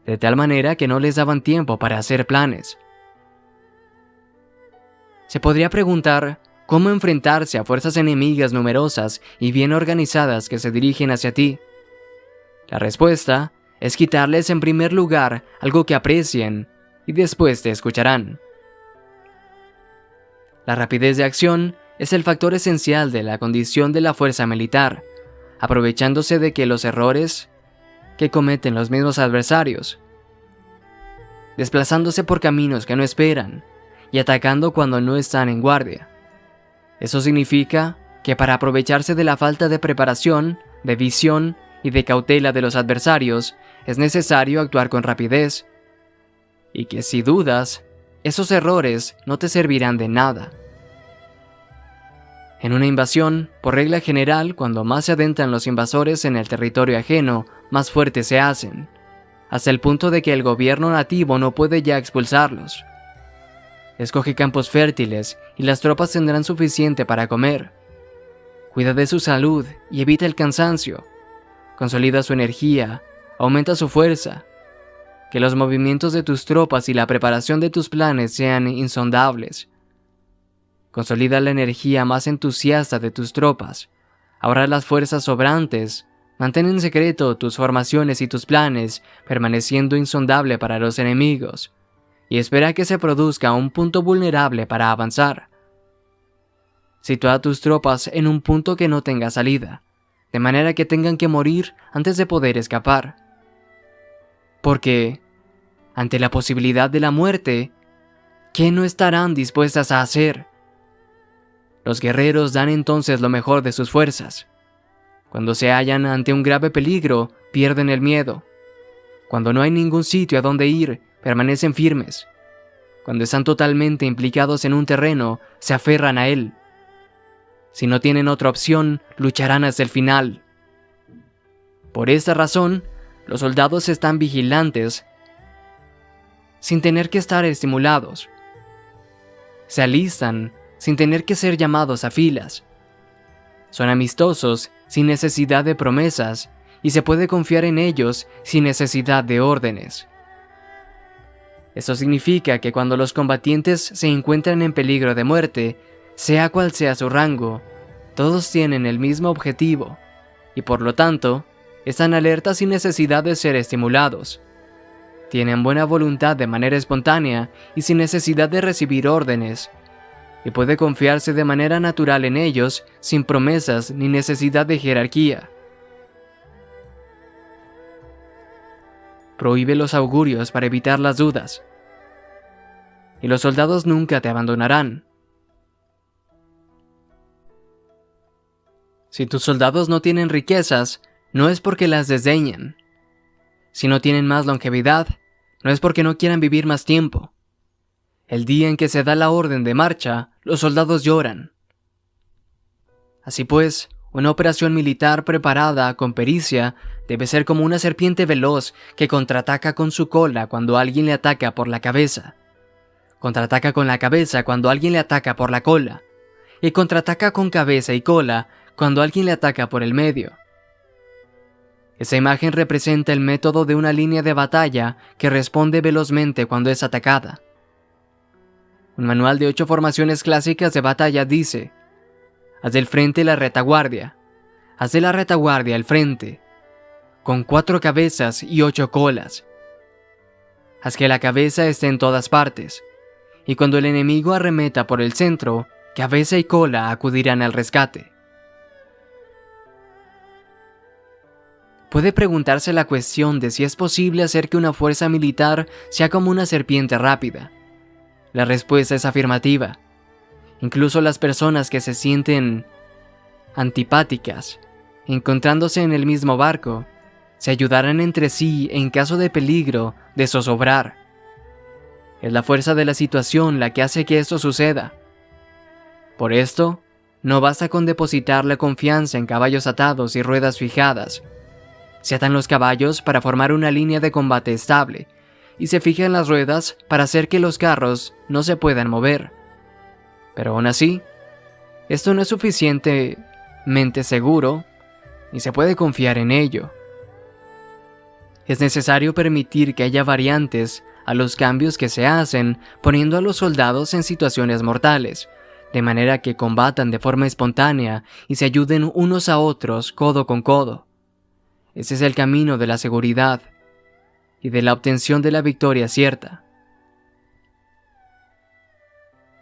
de tal manera que no les daban tiempo para hacer planes. Se podría preguntar cómo enfrentarse a fuerzas enemigas numerosas y bien organizadas que se dirigen hacia ti. La respuesta es quitarles en primer lugar algo que aprecien y después te escucharán. La rapidez de acción es el factor esencial de la condición de la fuerza militar, aprovechándose de que los errores que cometen los mismos adversarios, desplazándose por caminos que no esperan y atacando cuando no están en guardia. Eso significa que para aprovecharse de la falta de preparación, de visión y de cautela de los adversarios, es necesario actuar con rapidez, y que si dudas, esos errores no te servirán de nada. En una invasión, por regla general, cuando más se adentran los invasores en el territorio ajeno, más fuertes se hacen, hasta el punto de que el gobierno nativo no puede ya expulsarlos. Escoge campos fértiles y las tropas tendrán suficiente para comer. Cuida de su salud y evita el cansancio. Consolida su energía, aumenta su fuerza. Que los movimientos de tus tropas y la preparación de tus planes sean insondables. Consolida la energía más entusiasta de tus tropas. Ahorra las fuerzas sobrantes. Mantén en secreto tus formaciones y tus planes, permaneciendo insondable para los enemigos. Y espera que se produzca un punto vulnerable para avanzar. Sitúa a tus tropas en un punto que no tenga salida, de manera que tengan que morir antes de poder escapar. Porque, ante la posibilidad de la muerte, ¿qué no estarán dispuestas a hacer? Los guerreros dan entonces lo mejor de sus fuerzas. Cuando se hallan ante un grave peligro, pierden el miedo. Cuando no hay ningún sitio a donde ir, permanecen firmes. Cuando están totalmente implicados en un terreno, se aferran a él. Si no tienen otra opción, lucharán hasta el final. Por esta razón, los soldados están vigilantes sin tener que estar estimulados. Se alistan sin tener que ser llamados a filas. Son amistosos sin necesidad de promesas y se puede confiar en ellos sin necesidad de órdenes. Esto significa que cuando los combatientes se encuentran en peligro de muerte, sea cual sea su rango, todos tienen el mismo objetivo y por lo tanto, están alertas sin necesidad de ser estimulados. Tienen buena voluntad de manera espontánea y sin necesidad de recibir órdenes, y puede confiarse de manera natural en ellos sin promesas ni necesidad de jerarquía. Prohíbe los augurios para evitar las dudas, y los soldados nunca te abandonarán. Si tus soldados no tienen riquezas, no es porque las desdeñen. Si no tienen más longevidad, no es porque no quieran vivir más tiempo. El día en que se da la orden de marcha, los soldados lloran. Así pues, una operación militar preparada con pericia debe ser como una serpiente veloz que contraataca con su cola cuando alguien le ataca por la cabeza. Contraataca con la cabeza cuando alguien le ataca por la cola. Y contraataca con cabeza y cola cuando alguien le ataca por el medio. Esa imagen representa el método de una línea de batalla que responde velozmente cuando es atacada. Un manual de 8 formaciones clásicas de batalla dice: haz del frente la retaguardia, haz de la retaguardia el frente, con 4 cabezas y 8 colas. Haz que la cabeza esté en todas partes, y cuando el enemigo arremeta por el centro, cabeza y cola acudirán al rescate. Puede preguntarse la cuestión de si es posible hacer que una fuerza militar sea como una serpiente rápida. La respuesta es afirmativa. Incluso las personas que se sienten antipáticas, encontrándose en el mismo barco, se ayudarán entre sí en caso de peligro de zozobrar. Es la fuerza de la situación la que hace que esto suceda. Por esto, no basta con depositar la confianza en caballos atados y ruedas fijadas. Se atan los caballos para formar una línea de combate estable, y se fijan las ruedas para hacer que los carros no se puedan mover. Pero aún así, esto no es suficientemente seguro, ni se puede confiar en ello. Es necesario permitir que haya variantes a los cambios que se hacen, poniendo a los soldados en situaciones mortales, de manera que combatan de forma espontánea y se ayuden unos a otros codo con codo. Ese es el camino de la seguridad y de la obtención de la victoria cierta.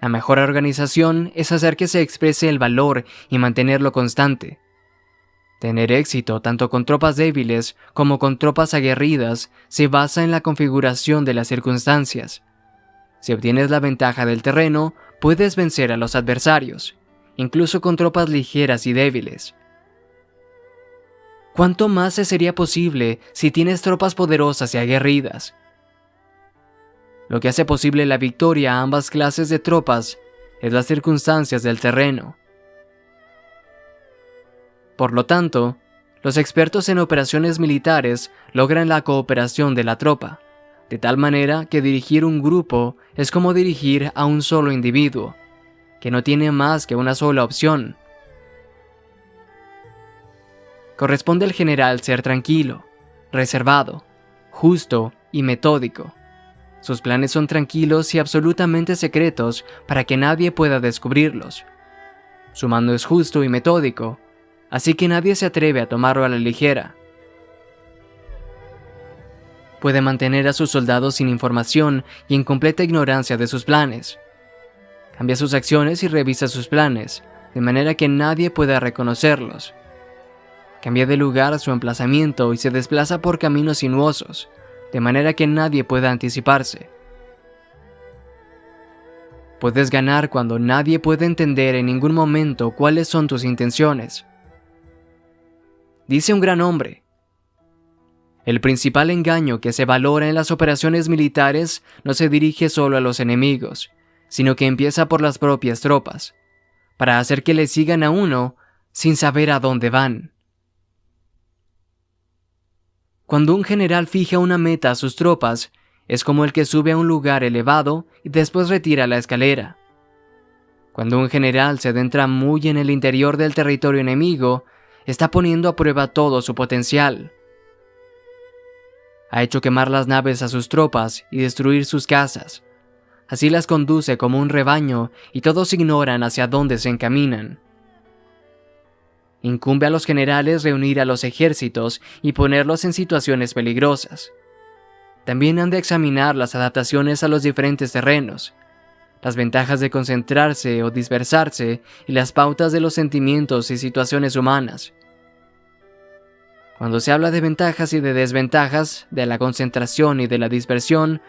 La mejor organización es hacer que se exprese el valor y mantenerlo constante. Tener éxito tanto con tropas débiles como con tropas aguerridas se basa en la configuración de las circunstancias. Si obtienes la ventaja del terreno, puedes vencer a los adversarios, incluso con tropas ligeras y débiles. ¿Cuánto más se sería posible si tienes tropas poderosas y aguerridas? Lo que hace posible la victoria a ambas clases de tropas es las circunstancias del terreno. Por lo tanto, los expertos en operaciones militares logran la cooperación de la tropa, de tal manera que dirigir un grupo es como dirigir a un solo individuo, que no tiene más que una sola opción. Corresponde al general ser tranquilo, reservado, justo y metódico. Sus planes son tranquilos y absolutamente secretos para que nadie pueda descubrirlos. Su mando es justo y metódico, así que nadie se atreve a tomarlo a la ligera. Puede mantener a sus soldados sin información y en completa ignorancia de sus planes. Cambia sus acciones y revisa sus planes, de manera que nadie pueda reconocerlos. Cambia de lugar su emplazamiento y se desplaza por caminos sinuosos, de manera que nadie pueda anticiparse. Puedes ganar cuando nadie puede entender en ningún momento cuáles son tus intenciones. Dice un gran hombre: el principal engaño que se valora en las operaciones militares no se dirige solo a los enemigos, sino que empieza por las propias tropas, para hacer que le sigan a uno sin saber a dónde van. Cuando un general fija una meta a sus tropas, es como el que sube a un lugar elevado y después retira la escalera. Cuando un general se adentra muy en el interior del territorio enemigo, está poniendo a prueba todo su potencial. Ha hecho quemar las naves a sus tropas y destruir sus casas. Así las conduce como un rebaño y todos ignoran hacia dónde se encaminan. Incumbe a los generales reunir a los ejércitos y ponerlos en situaciones peligrosas. También han de examinar las adaptaciones a los diferentes terrenos, las ventajas de concentrarse o dispersarse y las pautas de los sentimientos y situaciones humanas. Cuando se habla de ventajas y de desventajas, de la concentración y de la dispersión,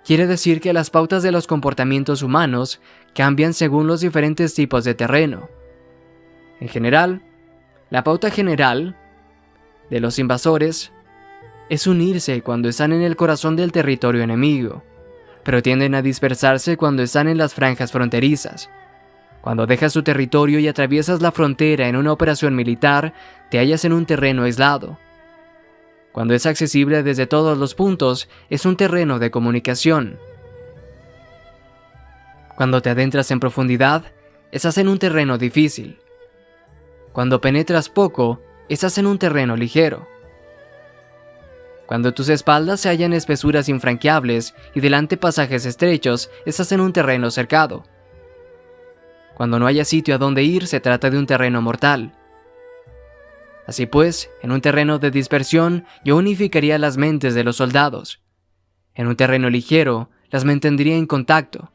quiere decir que las pautas de los comportamientos humanos cambian según los diferentes tipos de terreno. En general, la pauta general de los invasores es unirse cuando están en el corazón del territorio enemigo, pero tienden a dispersarse cuando están en las franjas fronterizas. Cuando dejas tu territorio y atraviesas la frontera en una operación militar, te hallas en un terreno aislado. Cuando es accesible desde todos los puntos, es un terreno de comunicación. Cuando te adentras en profundidad, estás en un terreno difícil. Cuando penetras poco, estás en un terreno ligero. Cuando tus espaldas se hallan espesuras infranqueables y delante pasajes estrechos, estás en un terreno cercado. Cuando no haya sitio a donde ir, se trata de un terreno mortal. Así pues, en un terreno de dispersión, yo unificaría las mentes de los soldados. En un terreno ligero, las mantendría en contacto.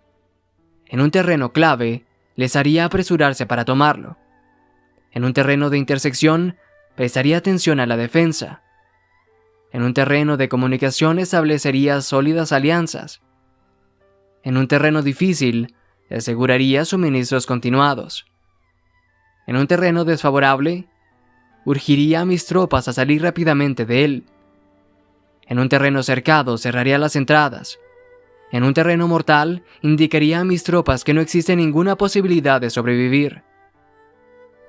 En un terreno clave, les haría apresurarse para tomarlo. En un terreno de intersección, prestaría atención a la defensa. En un terreno de comunicación, establecería sólidas alianzas. En un terreno difícil, aseguraría suministros continuados. En un terreno desfavorable, urgiría a mis tropas a salir rápidamente de él. En un terreno cercado, cerraría las entradas. En un terreno mortal, indicaría a mis tropas que no existe ninguna posibilidad de sobrevivir.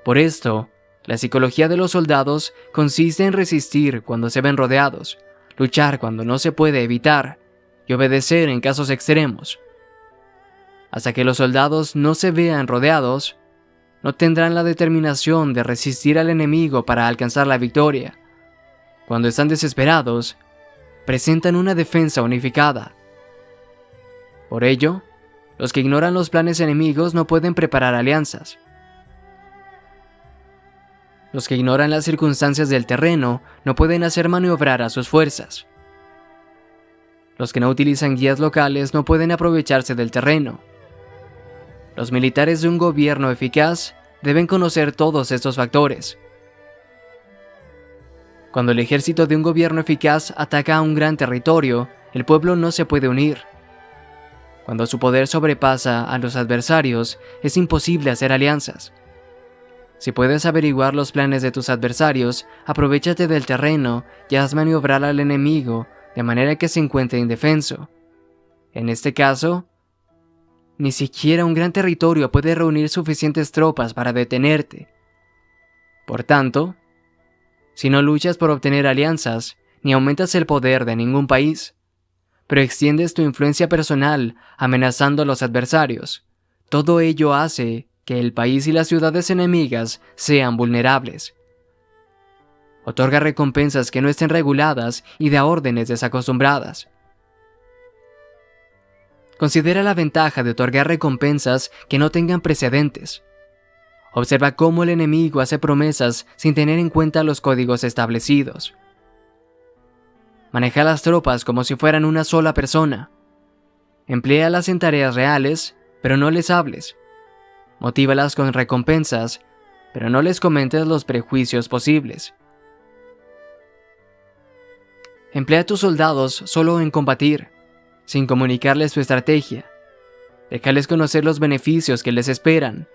Por esto, la psicología de los soldados consiste en resistir cuando se ven rodeados, luchar cuando no se puede evitar y obedecer en casos extremos. Hasta que los soldados no se vean rodeados, no tendrán la determinación de resistir al enemigo para alcanzar la victoria. Cuando están desesperados, presentan una defensa unificada. Por ello, los que ignoran los planes enemigos no pueden preparar alianzas. Los que ignoran las circunstancias del terreno no pueden hacer maniobrar a sus fuerzas. Los que no utilizan guías locales no pueden aprovecharse del terreno. Los militares de un gobierno eficaz deben conocer todos estos factores. Cuando el ejército de un gobierno eficaz ataca a un gran territorio, el pueblo no se puede unir. Cuando su poder sobrepasa a los adversarios, es imposible hacer alianzas. Si puedes averiguar los planes de tus adversarios, aprovéchate del terreno y haz maniobrar al enemigo de manera que se encuentre indefenso. En este caso, ni siquiera un gran territorio puede reunir suficientes tropas para detenerte. Por tanto, si no luchas por obtener alianzas, ni aumentas el poder de ningún país, pero extiendes tu influencia personal amenazando a los adversarios, todo ello hace que el país y las ciudades enemigas sean vulnerables. Otorga recompensas que no estén reguladas y da órdenes desacostumbradas. Considera la ventaja de otorgar recompensas que no tengan precedentes. Observa cómo el enemigo hace promesas sin tener en cuenta los códigos establecidos. Maneja las tropas como si fueran una sola persona. Empléalas en tareas reales, pero no les hables. Motívalas con recompensas, pero no les comentes los prejuicios posibles. Emplea a tus soldados solo en combatir, sin comunicarles tu estrategia. Déjales conocer los beneficios que les esperan,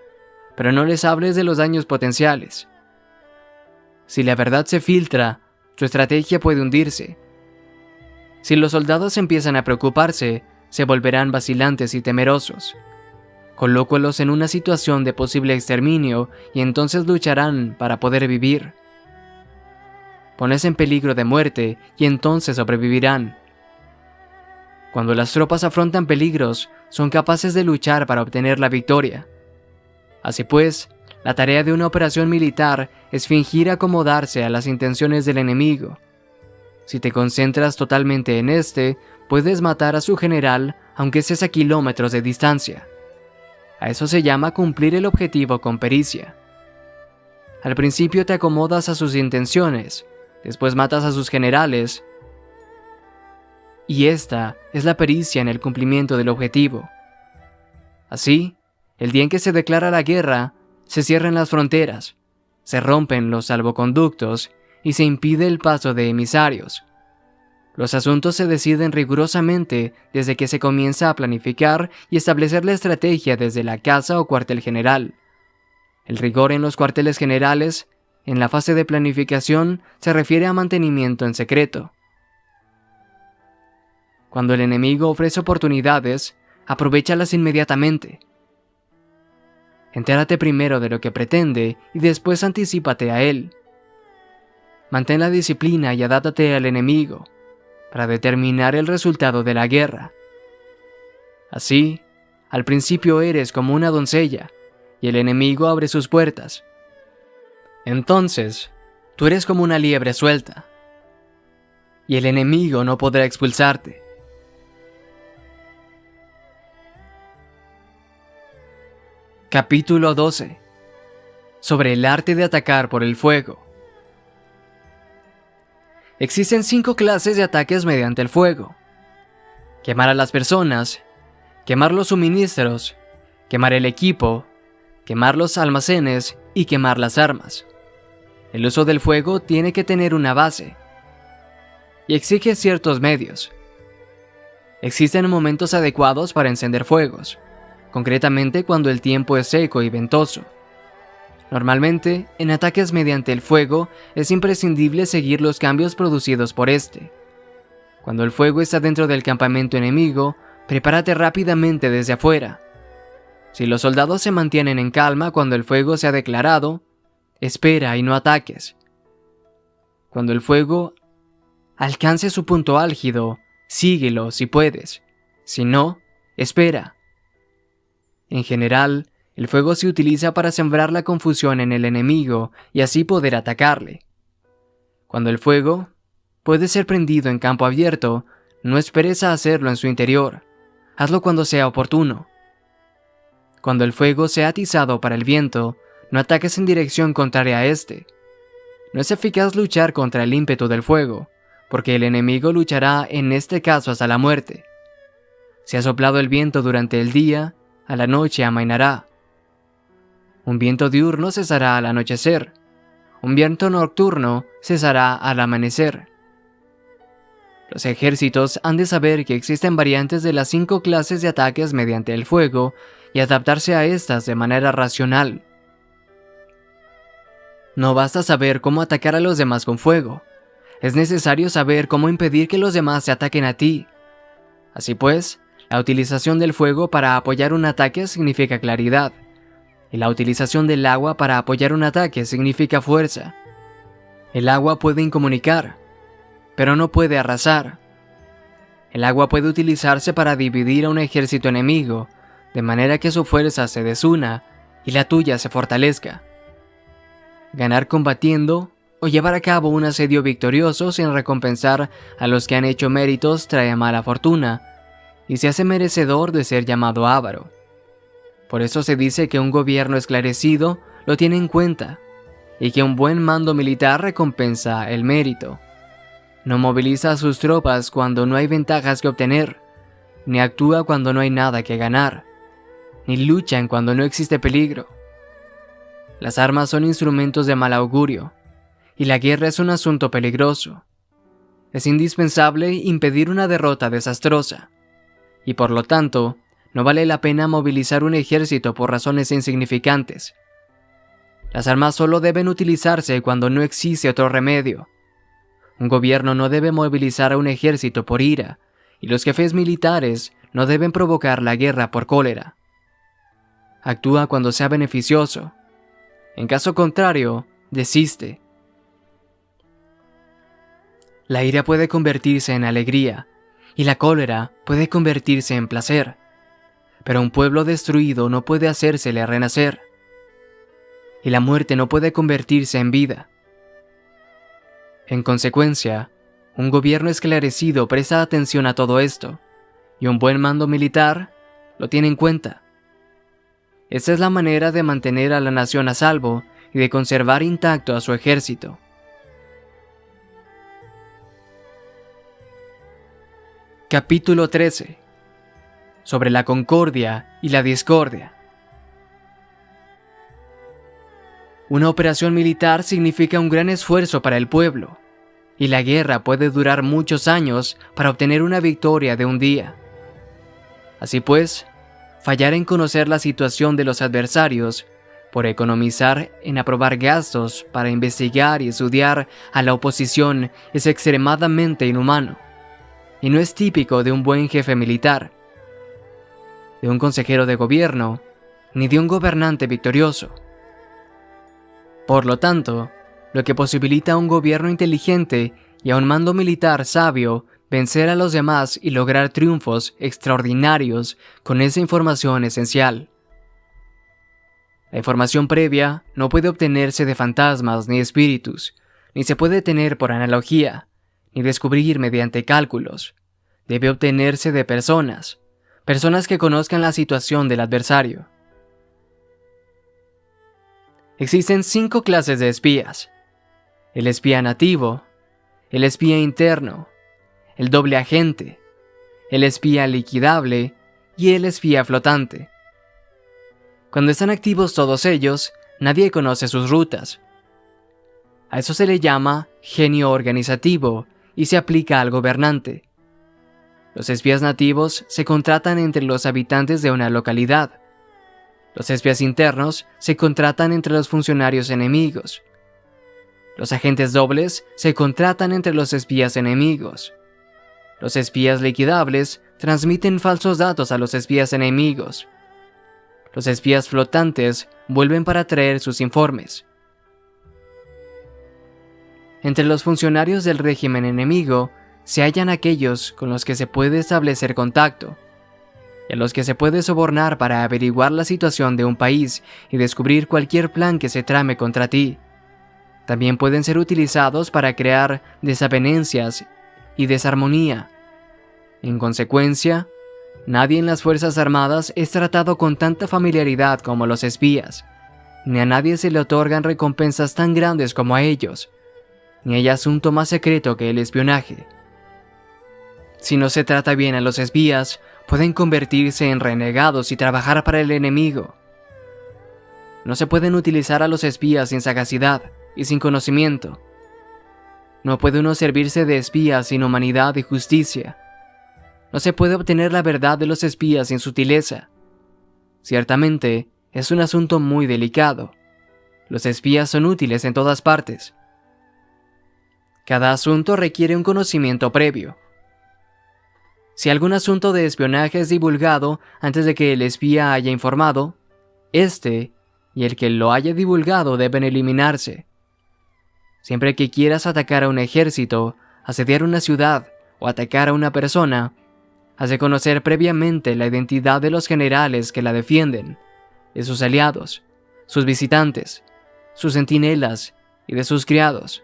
pero no les hables de los daños potenciales. Si la verdad se filtra, tu estrategia puede hundirse. Si los soldados empiezan a preocuparse, se volverán vacilantes y temerosos. Colócalos en una situación de posible exterminio y entonces lucharán para poder vivir. Pones en peligro de muerte y entonces sobrevivirán. Cuando las tropas afrontan peligros, son capaces de luchar para obtener la victoria. Así pues, la tarea de una operación militar es fingir acomodarse a las intenciones del enemigo. Si te concentras totalmente en este, puedes matar a su general aunque estés a kilómetros de distancia. A eso se llama cumplir el objetivo con pericia. Al principio te acomodas a sus intenciones, después matas a sus generales, y esta es la pericia en el cumplimiento del objetivo. Así, el día en que se declara la guerra, se cierran las fronteras, se rompen los salvoconductos y se impide el paso de emisarios. Los asuntos se deciden rigurosamente desde que se comienza a planificar y establecer la estrategia desde la casa o cuartel general. El rigor en los cuarteles generales, en la fase de planificación, se refiere a mantenimiento en secreto. Cuando el enemigo ofrece oportunidades, aprovéchalas inmediatamente. Entérate primero de lo que pretende y después anticípate a él. Mantén la disciplina y adáptate al enemigo para determinar el resultado de la guerra. Así, al principio eres como una doncella y el enemigo abre sus puertas. Entonces, tú eres como una liebre suelta y el enemigo no podrá expulsarte. Capítulo 12. Sobre el arte de atacar por el fuego. Existen 5 clases de ataques mediante el fuego: quemar a las personas, quemar los suministros, quemar el equipo, quemar los almacenes y quemar las armas. El uso del fuego tiene que tener una base y exige ciertos medios. Existen momentos adecuados para encender fuegos, concretamente cuando el tiempo es seco y ventoso. Normalmente, en ataques mediante el fuego, es imprescindible seguir los cambios producidos por este. Cuando el fuego está dentro del campamento enemigo, prepárate rápidamente desde afuera. Si los soldados se mantienen en calma cuando el fuego se ha declarado, espera y no ataques. Cuando el fuego alcance su punto álgido, síguelo si puedes. Si no, espera. En general, el fuego se utiliza para sembrar la confusión en el enemigo y así poder atacarle. Cuando el fuego puede ser prendido en campo abierto, no esperes a hacerlo en su interior. Hazlo cuando sea oportuno. Cuando el fuego sea atizado para el viento, no ataques en dirección contraria a este. No es eficaz luchar contra el ímpetu del fuego, porque el enemigo luchará en este caso hasta la muerte. Si ha soplado el viento durante el día, a la noche amainará. Un viento diurno cesará al anochecer. Un viento nocturno cesará al amanecer. Los ejércitos han de saber que existen variantes de las 5 clases de ataques mediante el fuego y adaptarse a estas de manera racional. No basta saber cómo atacar a los demás con fuego. Es necesario saber cómo impedir que los demás se ataquen a ti. Así pues, La utilización del fuego para apoyar un ataque significa claridad, y la utilización del agua para apoyar un ataque significa fuerza. El agua puede incomunicar, pero no puede arrasar. El agua puede utilizarse para dividir a un ejército enemigo, de manera que su fuerza se desuna y la tuya se fortalezca. Ganar combatiendo o llevar a cabo un asedio victorioso sin recompensar a los que han hecho méritos trae mala fortuna y se hace merecedor de ser llamado avaro. Por eso se dice que un gobierno esclarecido lo tiene en cuenta y que un buen mando militar recompensa el mérito. No moviliza a sus tropas cuando no hay ventajas que obtener, ni actúa cuando no hay nada que ganar, ni luchan cuando no existe peligro. Las armas son instrumentos de mal augurio, y la guerra es un asunto peligroso. Es indispensable impedir una derrota desastrosa, y por lo tanto, no vale la pena movilizar un ejército por razones insignificantes. Las armas solo deben utilizarse cuando no existe otro remedio. Un gobierno no debe movilizar a un ejército por ira, y los jefes militares no deben provocar la guerra por cólera. Actúa cuando sea beneficioso. En caso contrario, desiste. La ira puede convertirse en alegría, y la cólera puede convertirse en placer. Pero un pueblo destruido no puede hacérsele renacer, y la muerte no puede convertirse en vida. En consecuencia, un gobierno esclarecido presta atención a todo esto, y un buen mando militar lo tiene en cuenta. Esta es la manera de mantener a la nación a salvo y de conservar intacto a su ejército. Capítulo 13. Sobre la concordia y la discordia. Una operación militar significa un gran esfuerzo para el pueblo, y la guerra puede durar muchos años para obtener una victoria de un día. Así pues, fallar en conocer la situación de los adversarios, por economizar en aprobar gastos para investigar y estudiar a la oposición es extremadamente inhumano, y no es típico de un buen jefe militar, de un consejero de gobierno, ni de un gobernante victorioso. Por lo tanto, lo que posibilita a un gobierno inteligente y a un mando militar sabio vencer a los demás y lograr triunfos extraordinarios con esa información esencial. La información previa no puede obtenerse de fantasmas ni espíritus, ni se puede tener por analogía, ni descubrir mediante cálculos. Debe obtenerse de personas que conozcan la situación del adversario. Existen 5 clases de espías: el espía nativo, el espía interno, el doble agente, el espía liquidable y el espía flotante. Cuando están activos todos ellos, nadie conoce sus rutas. A eso se le llama genio organizativo y se aplica al gobernante. Los espías nativos se contratan entre los habitantes de una localidad. Los espías internos se contratan entre los funcionarios enemigos. Los agentes dobles se contratan entre los espías enemigos. Los espías liquidables transmiten falsos datos a los espías enemigos. Los espías flotantes vuelven para traer sus informes. Entre los funcionarios del régimen enemigo se hallan aquellos con los que se puede establecer contacto, y a los que se puede sobornar para averiguar la situación de un país y descubrir cualquier plan que se trame contra ti. También pueden ser utilizados para crear desavenencias y desarmonía. En consecuencia, nadie en las Fuerzas Armadas es tratado con tanta familiaridad como los espías, ni a nadie se le otorgan recompensas tan grandes como a ellos, ni hay asunto más secreto que el espionaje. Si no se trata bien a los espías, pueden convertirse en renegados y trabajar para el enemigo. No se pueden utilizar a los espías sin sagacidad y sin conocimiento. No puede uno servirse de espías sin humanidad y justicia. No se puede obtener la verdad de los espías sin sutileza. Ciertamente, es un asunto muy delicado. Los espías son útiles en todas partes. Cada asunto requiere un conocimiento previo. Si algún asunto de espionaje es divulgado antes de que el espía haya informado, este y el que lo haya divulgado deben eliminarse. Siempre que quieras atacar a un ejército, asediar una ciudad o atacar a una persona, has de conocer previamente la identidad de los generales que la defienden, de sus aliados, sus visitantes, sus centinelas y de sus criados.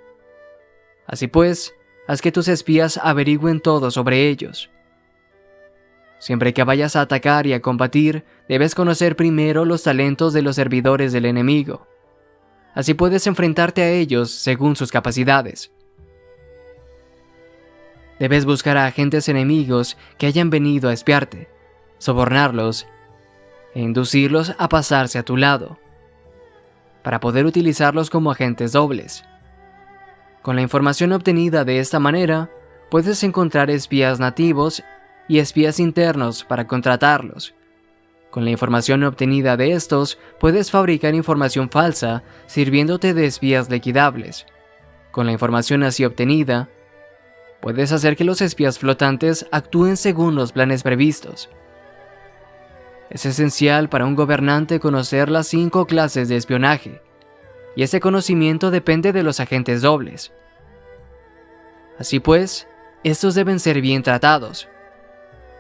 Así pues, haz que tus espías averigüen todo sobre ellos. Siempre que vayas a atacar y a combatir, debes conocer primero los talentos de los servidores del enemigo. Así puedes enfrentarte a ellos según sus capacidades. Debes buscar a agentes enemigos que hayan venido a espiarte, sobornarlos e inducirlos a pasarse a tu lado, para poder utilizarlos como agentes dobles. Con la información obtenida de esta manera, puedes encontrar espías nativos y espías internos para contratarlos. Con la información obtenida de estos, puedes fabricar información falsa sirviéndote de espías liquidables. Con la información así obtenida, puedes hacer que los espías flotantes actúen según los planes previstos. Es esencial para un gobernante conocer las 5 clases de espionaje, y ese conocimiento depende de los agentes dobles. Así pues, estos deben ser bien tratados.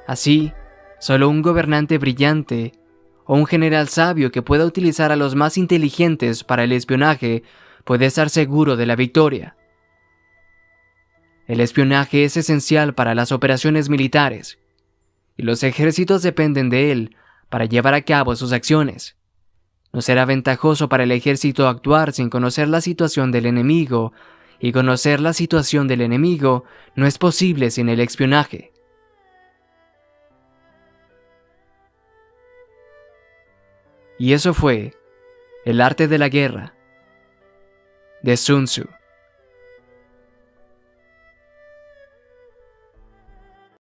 Así, solo un gobernante brillante o un general sabio que pueda utilizar a los más inteligentes para el espionaje puede estar seguro de la victoria. El espionaje es esencial para las operaciones militares, y los ejércitos dependen de él para llevar a cabo sus acciones. No será ventajoso para el ejército actuar sin conocer la situación del enemigo, y conocer la situación del enemigo no es posible sin el espionaje. Y eso fue El arte de la guerra, de Sun Tzu.